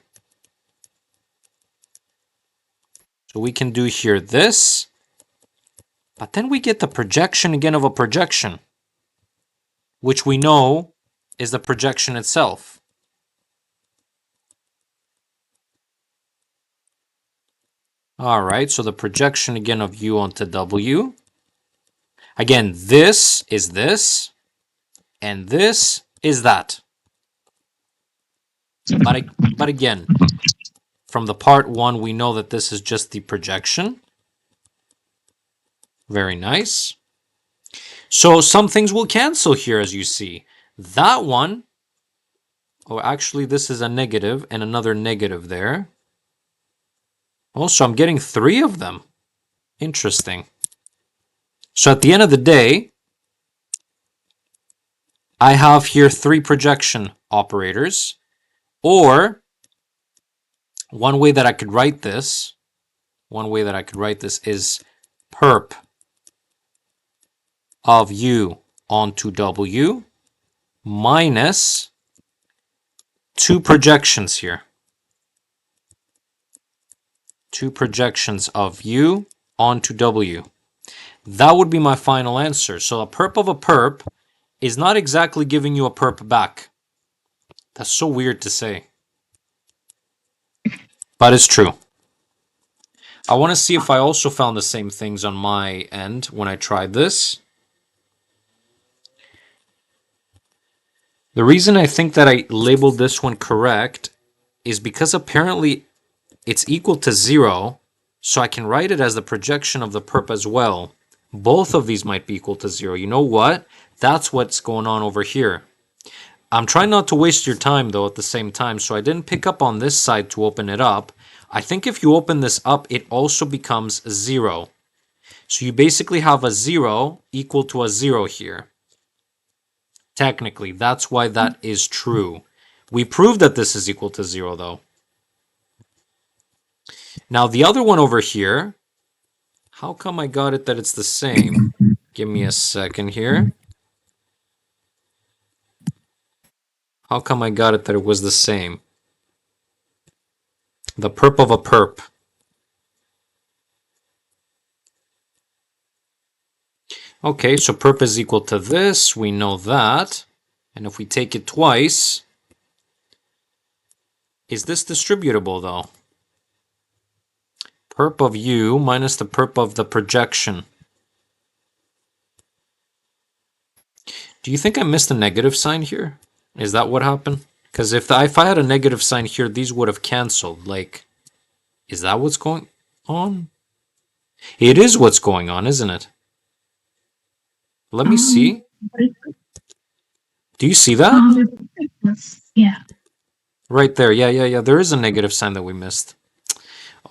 So we can do here this, but then we get the projection again of a projection, which we know is the projection itself. All right, so the projection again of U onto W. Again, this is this, and this is that. But again, from the part 1, we know that this is just the projection. Very nice. So some things will cancel here, as you see. That one, oh, actually, this is a negative and another negative there. Also, I'm getting 3 of them. Interesting. So at the end of the day, I have here 3 projection operators. Or one way that I could write this, is perp of u onto w minus 2 projections here. 2 projections of u onto w. That would be my final answer. So a perp of a perp is not exactly giving you a perp back. That's so weird to say. But it's true. I want to see if I also found the same things on my end when I tried this. The reason I think that I labeled this one correct is because apparently it's equal to 0, so I can write it as the projection of the perp as well. Both of these might be equal to 0. You know what? That's what's going on over here. I'm trying not to waste your time, though, at the same time, so I didn't pick up on this side to open it up. I think if you open this up, it also becomes 0. So you basically have a 0 equal to a 0 here. Technically, that's why that is true. We proved that this is equal to 0, though. Now, the other one over here, how come I got it that it's the same? Give me a second here. How come I got it that it was the same? The perp of a perp. Okay, so perp is equal to this. We know that. And if we take it twice, is this distributable, though? Perp of u minus the perp of the projection. Do you think I missed a negative sign here? Is that what happened? Because if I had a negative sign here, these would have canceled. Like, is that what's going on? It is what's going on, isn't it? Let me see. Do you see that? Yeah. Right there. Yeah. There is a negative sign that we missed.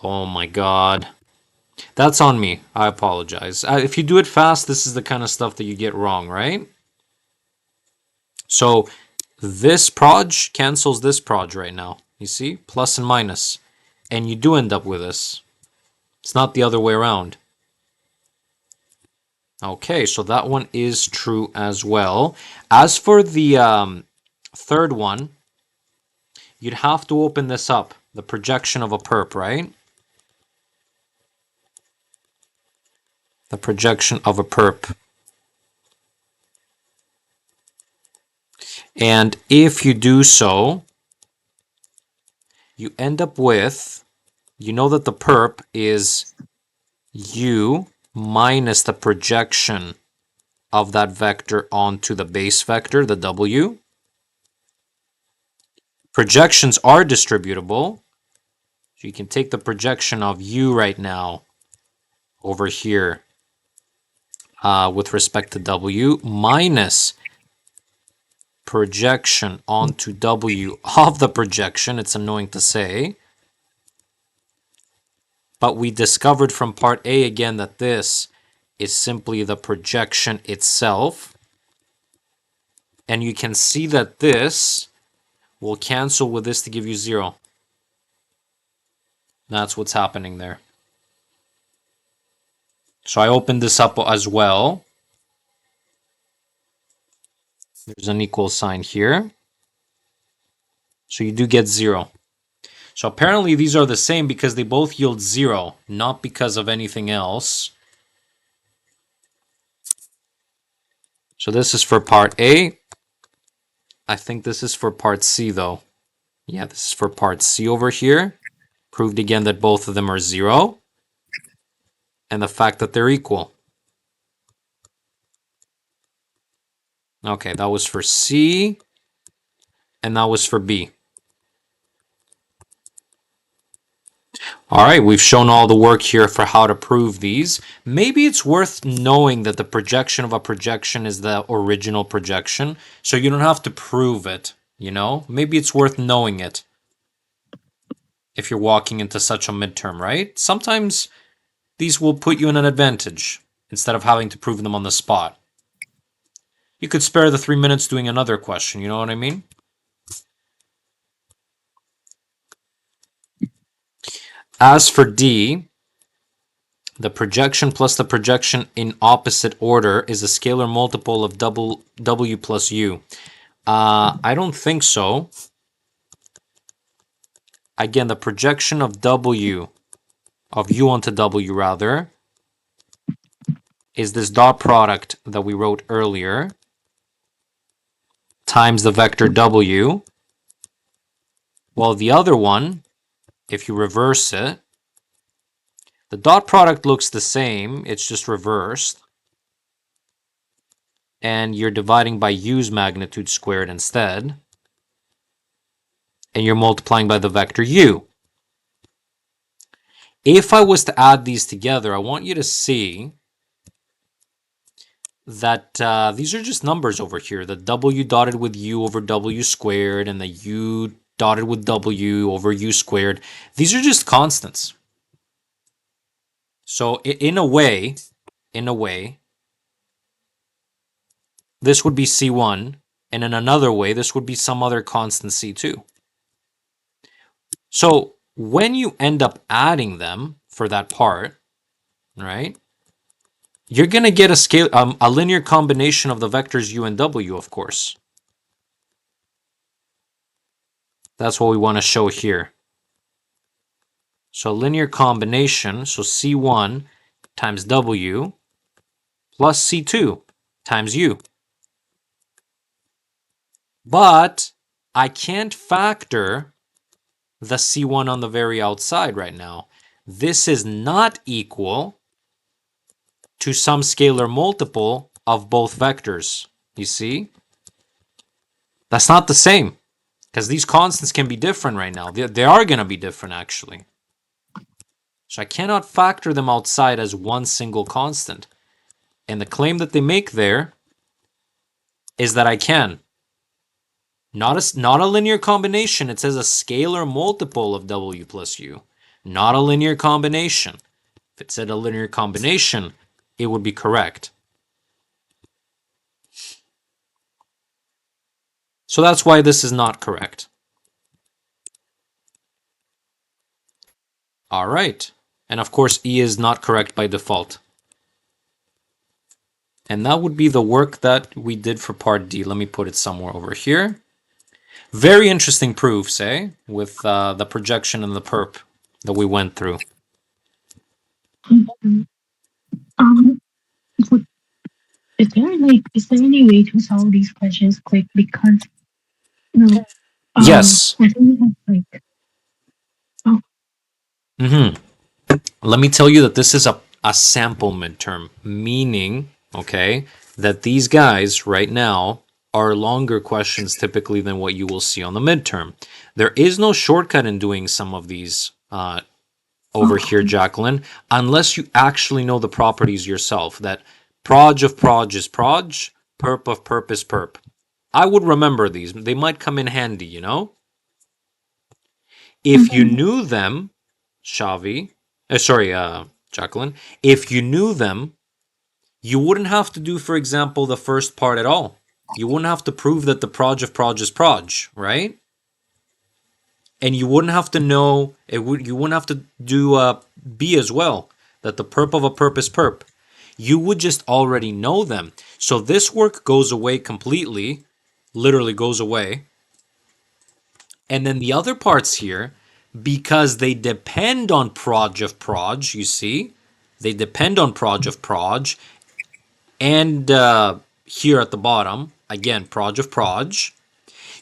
Oh my god. That's on me. I apologize. If you do it fast, this is the kind of stuff that you get wrong, right? So this proj cancels this proj right now. You see? Plus and minus. And you do end up with this. It's not the other way around. Okay, so that one is true as well. As for the third one, you'd have to open this up. The projection of a perp, right? The projection of a perp. And if you do so, you end up with, you know that the perp is u minus the projection of that vector onto the base vector, the w. Projections are distributable. So you can take the projection of u right now over here with respect to w minus projection onto w of the projection. It's annoying to say. But we discovered from part A again that this is simply the projection itself. And you can see that this will cancel with this to give you 0. That's what's happening there. So I opened this up as well. There's an equal sign here. So you do get 0. So apparently these are the same because they both yield 0, not because of anything else. So this is for part A. I think this is for part C, though. Yeah, this is for part C over here. Proved again that both of them are 0. And the fact that they're equal. Okay, that was for C. And that was for B. All right, we've shown all the work here for how to prove these. Maybe it's worth knowing that the projection of a projection is the original projection, so you don't have to prove it, you know? Maybe it's worth knowing it if you're walking into such a midterm, right? Sometimes these will put you in an advantage instead of having to prove them on the spot. You could spare the 3 minutes doing another question, you know what I mean? As for D, the projection plus the projection in opposite order is a scalar multiple of W plus U. I don't think so. Again, the projection of W, of U onto W rather, is this dot product that we wrote earlier times the vector W. While the other one, if you reverse it, the dot product looks the same, it's just reversed. And you're dividing by U's magnitude squared instead. And you're multiplying by the vector U. If I was to add these together, I want you to see that these are just numbers over here. The W dotted with U over W squared and the U dotted with W over U squared. These are just constants. So in a way, this would be C1, and in another way, this would be some other constant C2. So when you end up adding them for that part, right, you're going to get a linear combination of the vectors U and W, of course. That's what we want to show here. So linear combination, so C1 times W plus C2 times U. But I can't factor the C1 on the very outside right now. This is not equal to some scalar multiple of both vectors. You see? That's not the same, because these constants can be different right now. They are going to be different, actually. So I cannot factor them outside as one single constant. And the claim that they make there is that I can. Not a linear combination. It says a scalar multiple of W plus U. Not a linear combination. If it said a linear combination, it would be correct. So that's why this is not correct. All right. And of course, E is not correct by default. And that would be the work that we did for part D. Let me put it somewhere over here. Very interesting proofs, eh? With the projection and the perp that we went through. Is there any way to solve these questions quick? Because Yes. I think we have Let me tell you that this is a sample midterm, meaning, okay, that these guys right now are longer questions typically than what you will see on the midterm. There is no shortcut in doing some of these over here, Jacqueline, unless you actually know the properties yourself, that proj of proj is proj, perp of perp is perp. I would remember these. They might come in handy, you know? If you knew them, Jacqueline, if you knew them, you wouldn't have to do, for example, the first part at all. You wouldn't have to prove that the proj of proj is proj, right? And you wouldn't have to know, you wouldn't have to do B as well, that the perp of a perp is perp. You would just already know them. So this work goes away completely, literally goes away. And then the other parts here, because they depend on proj of proj, you see? They depend on proj of proj. And here at the bottom, again, proj of proj.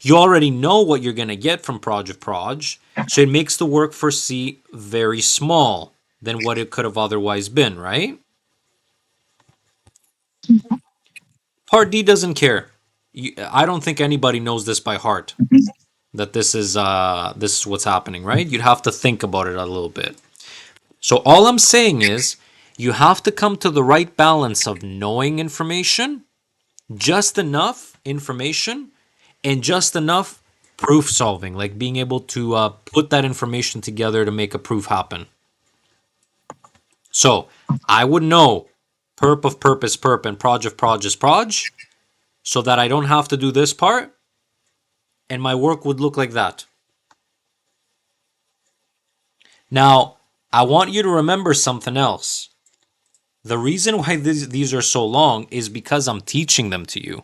You already know what you're going to get from proj of proj. So it makes the work for C very small than what it could have otherwise been, right? Part D doesn't care. I don't think anybody knows this by heart. that this is what's happening, right? You'd have to think about it a little bit. So all I'm saying is you have to come to the right balance of knowing information, just enough information, and just enough proof solving, like being able to put that information together to make a proof happen. So I would know perp of perp is perp and proj of proj is proj, so that I don't have to do this part, and my work would look like that. Now, I want you to remember something else. The reason why these are so long is because I'm teaching them to you.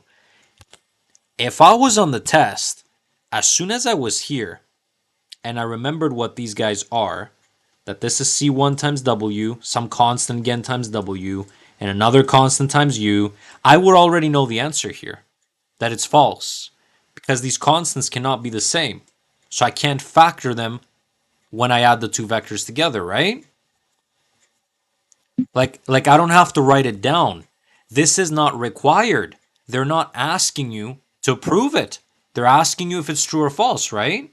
If I was on the test, as soon as I was here, and I remembered what these guys are, that this is C1 times W, some constant again times W, and another constant times U, I would already know the answer here, that it's false, because these constants cannot be the same. So I can't factor them when I add the two vectors together, right? Like I don't have to write it down. This is not required. They're not asking you to prove it. They're asking you if it's true or false, right?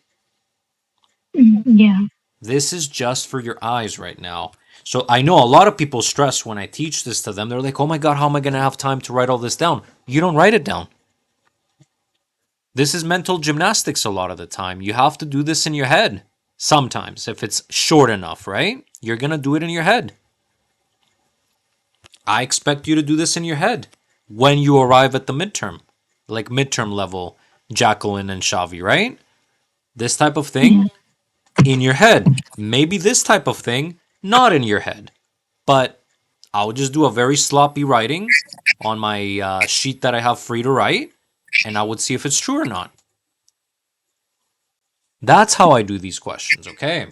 Yeah. This is just for your eyes right now. So I know a lot of people stress when I teach this to them. They're like, oh my God, how am I going to have time to write all this down? You don't write it down. This is mental gymnastics a lot of the time. You have to do this in your head. Sometimes, if it's short enough, right? You're going to do it in your head. I expect you to do this in your head when you arrive at the midterm, like midterm level, Jacqueline and Xavi, right? This type of thing in your head. Maybe this type of thing not in your head. But I'll just do a very sloppy writing on my sheet that I have free to write, and I would see if it's true or not. That's how I do these questions, okay?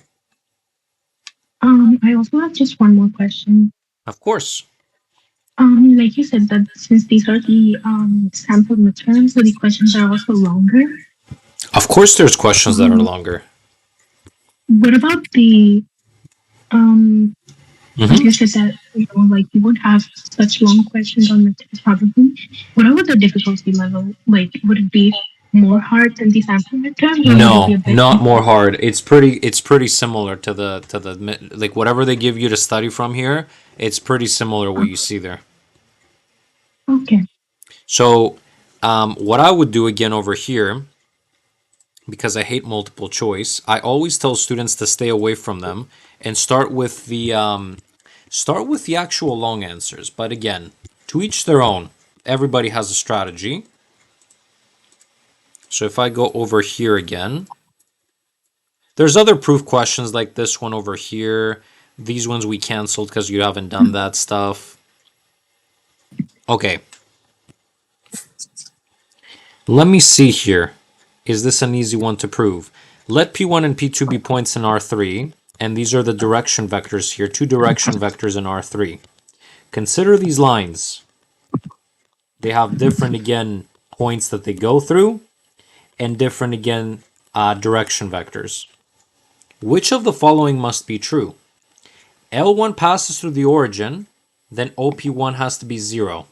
I also have just one more question. Of course. Like you said, that since these are the sample midterms, so the questions are also longer. Of course there's questions that are longer. What about the Mhm. you said that like you would have such long questions on midterms probably. What about the difficulty level? Like, would it be more hard than the sample midterms, or would it be No, a bit not more easier? hard. It's pretty similar to the like whatever they give you to study from here, it's pretty similar what you see there. Okay. So, what I would do again over here, because I hate multiple choice, I always tell students to stay away from them and start with the actual long answers. But again, to each their own. Everybody has a strategy. So if I go over here again, there's other proof questions like this one over here. These ones we canceled because you haven't done that stuff. Okay. Let me see here. Is this an easy one to prove? Let P1 and P2 be points in R3, and these are the direction vectors here, two direction vectors in R3. Consider these lines. They have different, again, points that they go through, and different, again, direction vectors. Which of the following must be true? L1 passes through the origin, then OP1 has to be 0.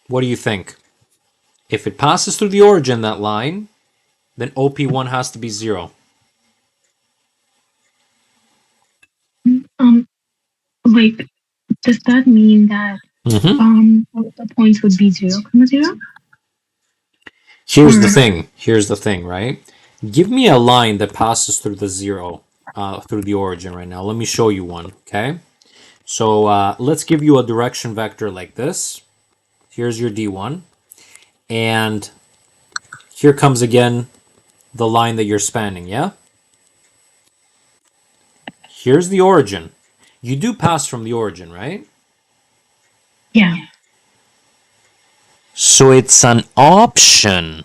What do you think? If it passes through the origin, that line, then OP1 has to be 0. Um, like, does that mean that Mm-hmm. all of the points would be 0,0? Here's the Or thing. Here's the thing, right? Give me a line that passes through the 0, through the origin right now. Let me show you one, okay? So let's give you a direction vector like this. Here's your D1. And here comes again the line that you're spanning, yeah? Here's the origin. You do pass from the origin, right? yeah. So it's an option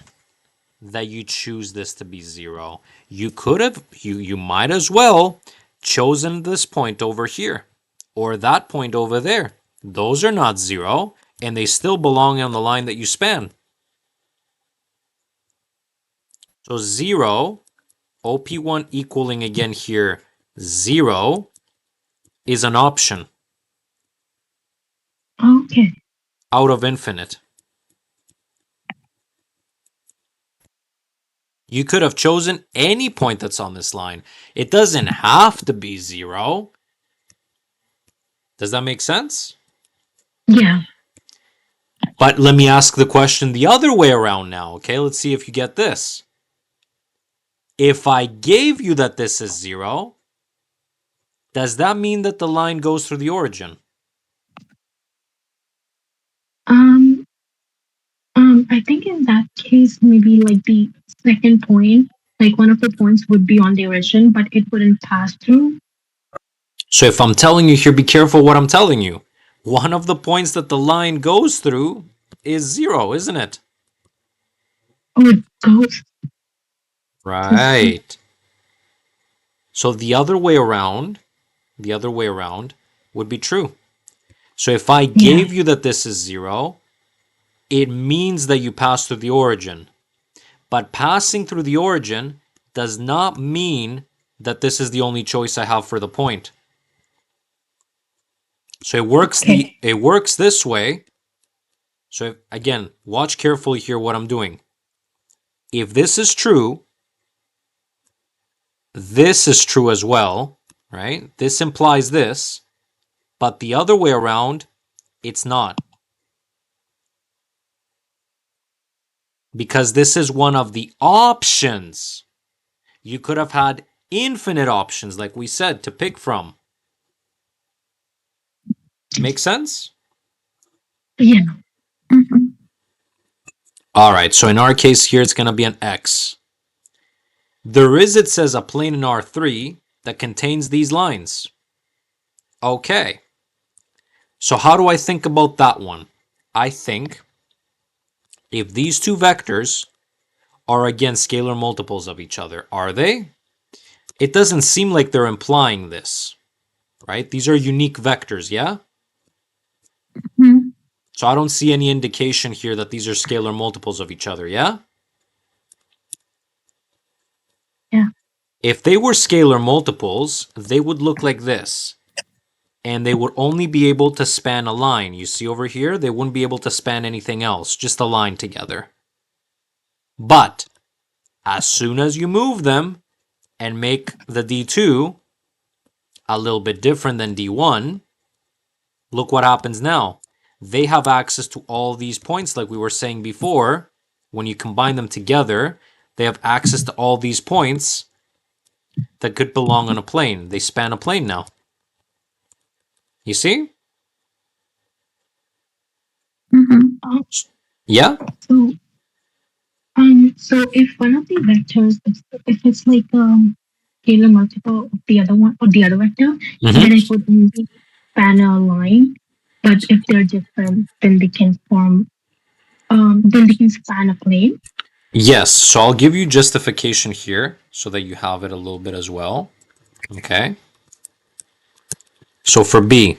that you choose this to be 0. You could have, you might as well chosen this point over here or that point over there. Those are not 0 and they still belong on the line that you span. So 0, OP1 equaling again here 0 is an option Okay. out of infinite. You could have chosen any point that's on this line. It doesn't have to be 0. Does that make sense? Yeah. But let me ask the question the other way around now, okay? Let's see if you get this. If I gave you that this is 0, does that mean that the line goes through the origin? Um, I think in that case, maybe like the second point, like one of the points would be on the origin, but it wouldn't pass through. So if I'm telling you here, be careful what I'm telling you. One of the points that the line goes through is 0, isn't it? Oh, it goes to zero. Right. So the other way around would be true. So if I Yeah. gave you that this is 0, it means that you pass through the origin. But passing through the origin does not mean that this is the only choice I have for the point. So Okay. it works this way. So again, watch carefully here what I'm doing. If this is true as well, right? This implies this, but the other way around, it's not. Because this is one of the options. You could have had infinite options, like we said, to pick from. Make sense? Yeah. Mm-hmm. All right, so in our case here, it's going to be an X. There is, it says, a plane in R3 that contains these lines. Okay. So how do I think about that one? I think if these two vectors are again scalar multiples of each other, are they? It doesn't seem like they're implying this, right? These are unique vectors, yeah? Mm-hmm. So I don't see any indication here that these are scalar multiples of each other, yeah? Yeah. If they were scalar multiples, they would look like this. And they would only be able to span a line. You see over here, they wouldn't be able to span anything else, just a line together. But as soon as you move them and make the D2 a little bit different than D1, look what happens now. They have access to all these points like we were saying before. When you combine them together, they have access to all these points that could belong on a plane. They span a plane now. You see? Mm-hmm. Yeah? So, so if one of the vectors, if it's like scalar multiple of the other one or the other vector, then Mm-hmm. it would only span a line. But if they're different, then they can form, then they can span a plane. Yes, so I'll give you justification here so that you have it a little bit as well. Okay. So for B,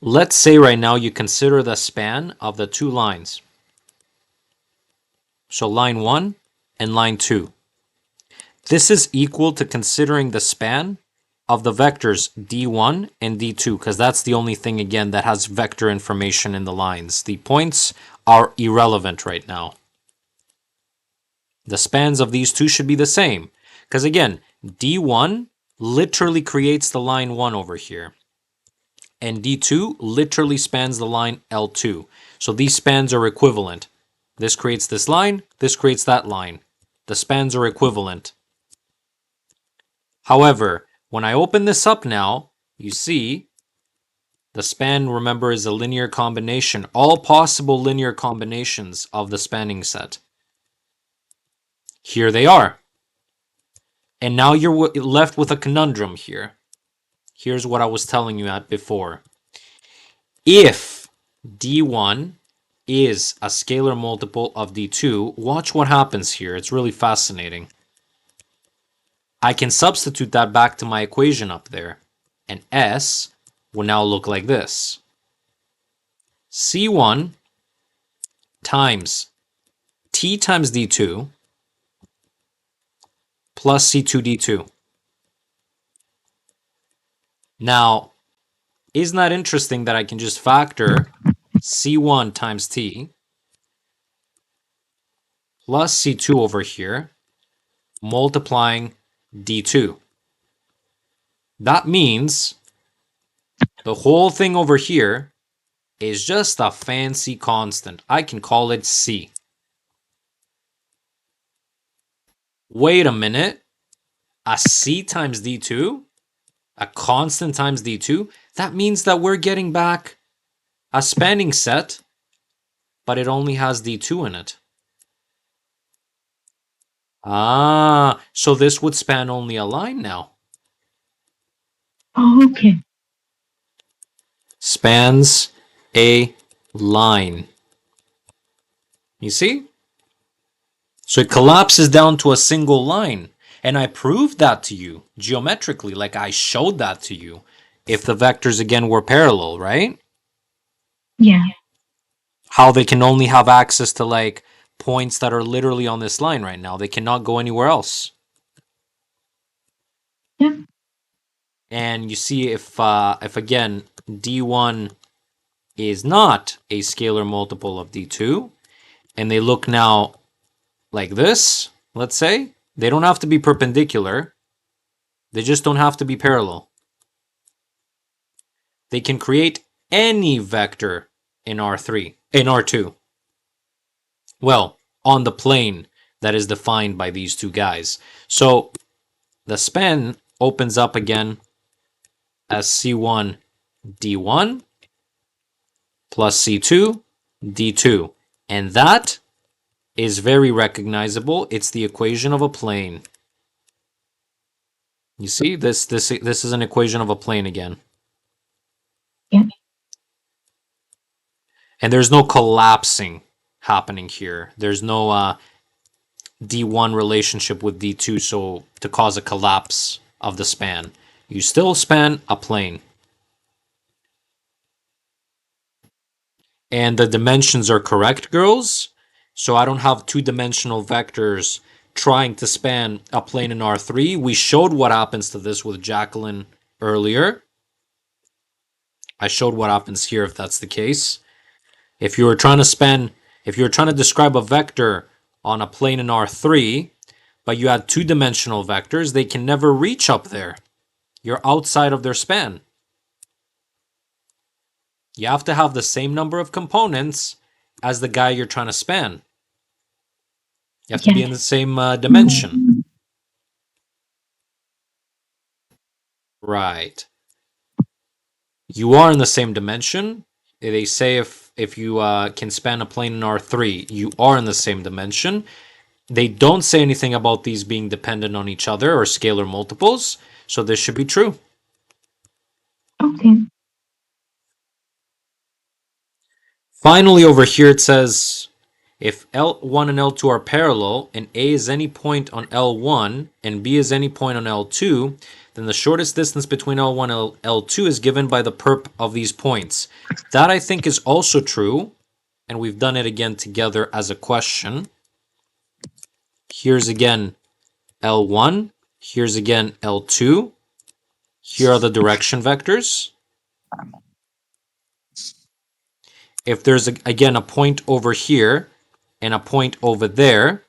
let's say right now you consider the span of the two lines. So line 1 and line 2. This is equal to considering the span of the vectors D1 and D2 because that's the only thing again that has vector information in the lines. The points are irrelevant right now. The spans of these two should be the same because again, D1 literally creates the line 1 over here. And D2 literally spans the line L2. So these spans are equivalent. This creates this line, this creates that line. The spans are equivalent. However, when I open this up now, you see the span, remember, is a linear combination. All possible linear combinations of the spanning set. Here they are. And now you're left with a conundrum here. Here's what I was telling you at before. If D1 is a scalar multiple of D2, watch what happens here. It's really fascinating. I can substitute that back to my equation up there. And S will now look like this. C1 times T times D2 plus C2D2. Now, isn't that interesting that I can just factor C1 times T plus C2 over here multiplying d2. That means the whole thing over here is just a fancy constant. I can call it c. Wait a minute. A c times d2? A constant times d2? That means that we're getting back a spanning set, but it only has d2 in it. Ah, so this would span only a line now. Oh, okay. Spans a line. You see? So it collapses down to a single line. And I proved that to you geometrically, like I showed that to you. If the vectors again were parallel, right? Yeah. How they can only have access to like points that are literally on this line right now. They cannot go anywhere else. Yeah. And you see if again d1 is not a scalar multiple of d2, and they look now like this, let's say, they don't have to be perpendicular. They just don't have to be parallel. They can create any vector in R3, in R2. Well, on the plane that is defined by these two guys. So the span opens up again as C1 D1 plus C2 D2. And that is very recognizable. It's the equation of a plane. You see, this is an equation of a plane again. Yeah. And there's no collapsing happening here. There's no D1 relationship with D2 so to cause a collapse of the span. You still span a plane. And the dimensions are correct, girls. So I don't have two-dimensional vectors trying to span a plane in R3. We showed what happens to this with Jacqueline earlier. I showed what happens here if that's the case. If you were trying to describe a vector on a plane in R3, but you had two-dimensional vectors, they can never reach up there. You're outside of their span. You have to have the same number of components as the guy you're trying to span. You have to be in the same dimension. Right. You are in the same dimension. They say if you can span a plane in R3, you are in the same dimension. They don't say anything about these being dependent on each other or scalar multiples, so this should be true. Okay. Finally, over here it says, if L1 and L2 are parallel, and A is any point on L1, and B is any point on L2, then the shortest distance between L1 and L2 is given by the perp of these points. That I think is also true, and we've done it again together as a question. Here's again L1, here's again L2. Here are the direction vectors. If there's, again, a point over here and a point over there,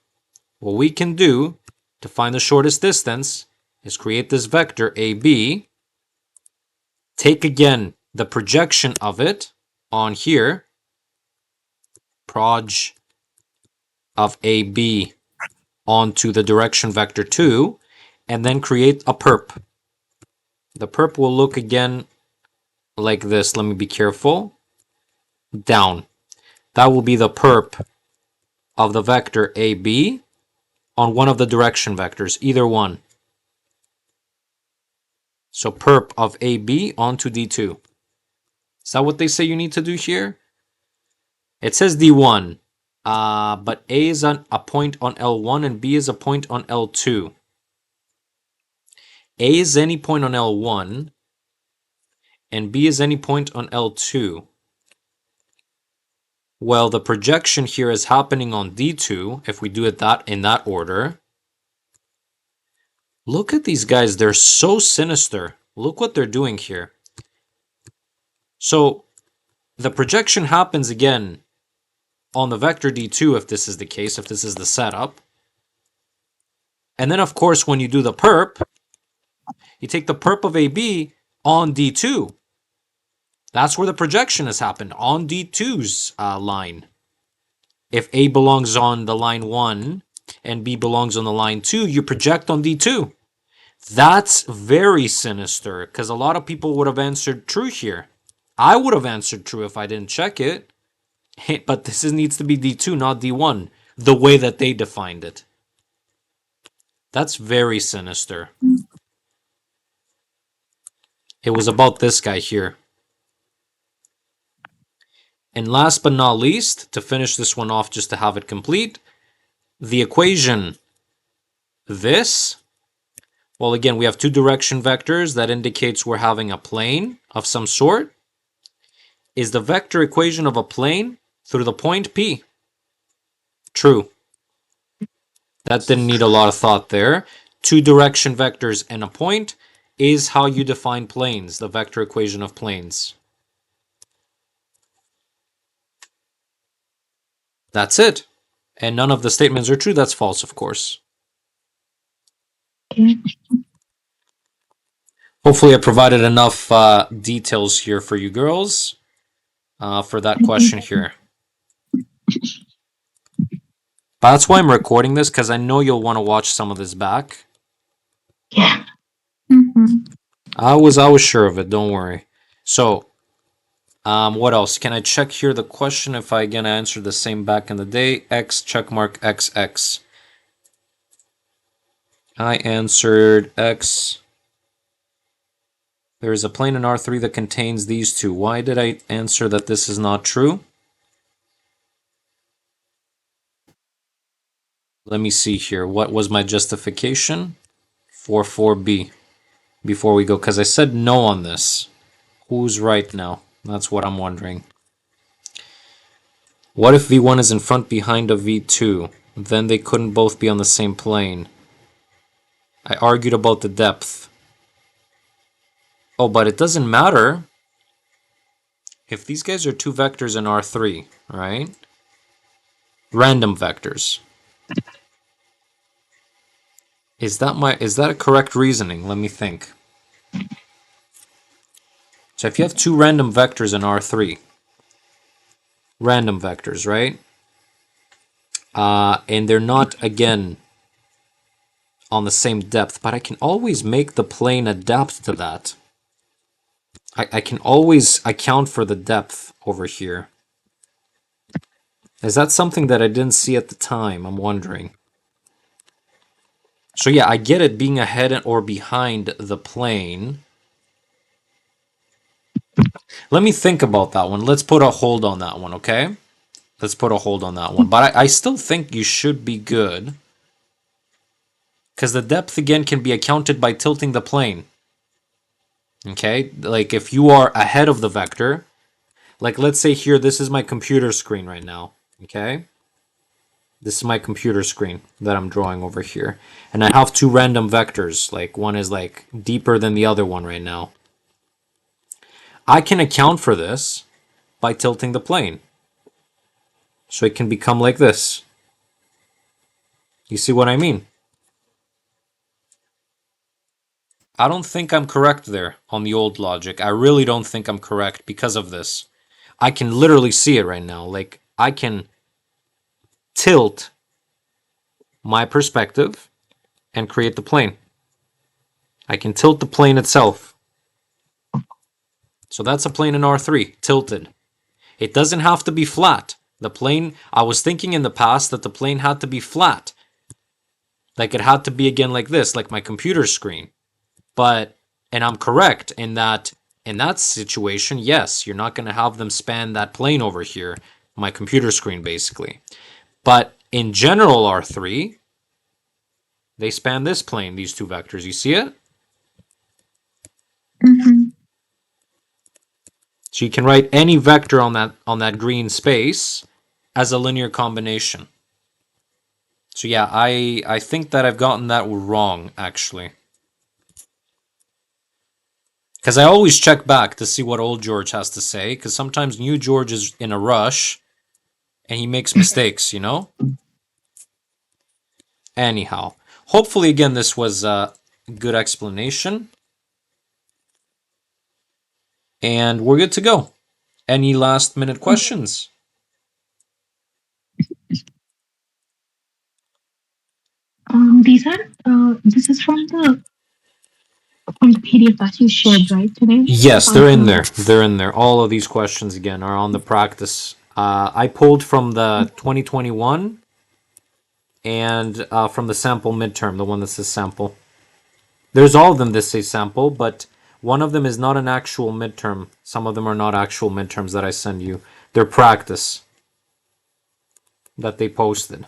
what we can do to find the shortest distance is create this vector AB, take again the projection of it on here, proj of AB onto the direction vector 2, and then create a perp. The perp will look again like this. Let me be careful. Down. That will be the perp of the vector AB on one of the direction vectors, either one. So perp of AB onto D2. Is that what they say you need to do here? It says D1, but A is a point on L1 and B is a point on L2. A is any point on L1 and B is any point on L2. Well, the projection here is happening on D2, if we do it in that order. Look at these guys, they're so sinister. Look what they're doing here. So the projection happens again on the vector D2 if this is the case, if this is the setup. And then, of course, when you do the perp, you take the perp of AB on D2. That's where the projection has happened, on D2's line. If A belongs on the line 1 and B belongs on the line 2, you project on D2. That's very sinister, because a lot of people would have answered true here. I would have answered true if I didn't check it. But this needs to be D2, not D1, the way that they defined it. That's very sinister. It was about this guy here. And last but not least, to finish this one off just to have it complete, the equation this, well, again, we have two direction vectors that indicates we're having a plane of some sort, is the vector equation of a plane through the point P. True. That didn't need a lot of thought there. Two direction vectors and a point is how you define planes, the vector equation of planes. That's it. And none of the statements are true. That's false, of course. Okay. Hopefully I provided enough details here for you girls for that question here. But that's why I'm recording this, because I know you'll want to watch some of this back. Yeah. I was sure of it, don't worry. So, what else? Can I check here the question if I again answered the same back in the day? X checkmark XX. I answered X. There is a plane in R3 that contains these two. Why did I answer that this is not true? Let me see here. What was my justification for 4B before we go? Because I said no on this. Who's right now? That's what I'm wondering. What if V1 is in front behind a V2? Then they couldn't both be on the same plane. I argued about the depth. Oh, but it doesn't matter if these guys are two vectors in R3, right? Random vectors. Is that a correct reasoning? Let me think. So if you have two random vectors in R3, random vectors, right? And they're not, again, on the same depth, but I can always make the plane adapt to that. I can always account for the depth over here. Is that something that I didn't see at the time? I'm wondering. So yeah, I get it being ahead or behind the plane. Let me think about that one. Let's put a hold on that one, okay? Let's put a hold on that one. But I still think you should be good. Because the depth, again, can be accounted by tilting the plane. Okay? Like, if you are ahead of the vector, like, let's say here, this is my computer screen right now. Okay? This is my computer screen that I'm drawing over here. And I have two random vectors. Like, one is, like, deeper than the other one right now. I can account for this by tilting the plane. So it can become like this. You see what I mean? I don't think I'm correct there on the old logic. I really don't think I'm correct because of this. I can literally see it right now. Like, I can tilt my perspective and create the plane. I can tilt the plane itself. So that's a plane in R3, tilted. It doesn't have to be flat. The plane, I was thinking in the past that the plane had to be flat. Like it had to be again like this, like my computer screen. But, and I'm correct in that situation, yes, you're not going to have them span that plane over here, my computer screen basically. But in general R3, they span this plane, these two vectors. You see it? So you can write any vector on that green space as a linear combination. So yeah, I think that I've gotten that wrong, actually. Because I always check back to see what old George has to say, because sometimes new George is in a rush, and he makes mistakes, you know? Anyhow, hopefully, again, this was a good explanation. And we're good to go. Any last minute questions? These are this is from the PDF that you shared right today Yes, about they're in the. there. They're in there. All of these questions, again, are on the practice. I pulled from the 2021 and from the sample midterm, the one that says sample. There's all of them that say sample, but one of them is not an actual midterm. Some of them are not actual midterms that I send you. They're practice that they posted.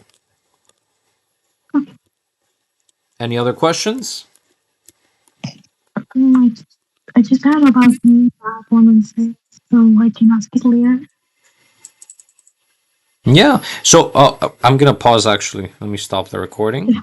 Any other questions? Um, I just have about that one and six, so I can ask it later. Yeah. So I'm gonna pause. Actually, let me stop the recording.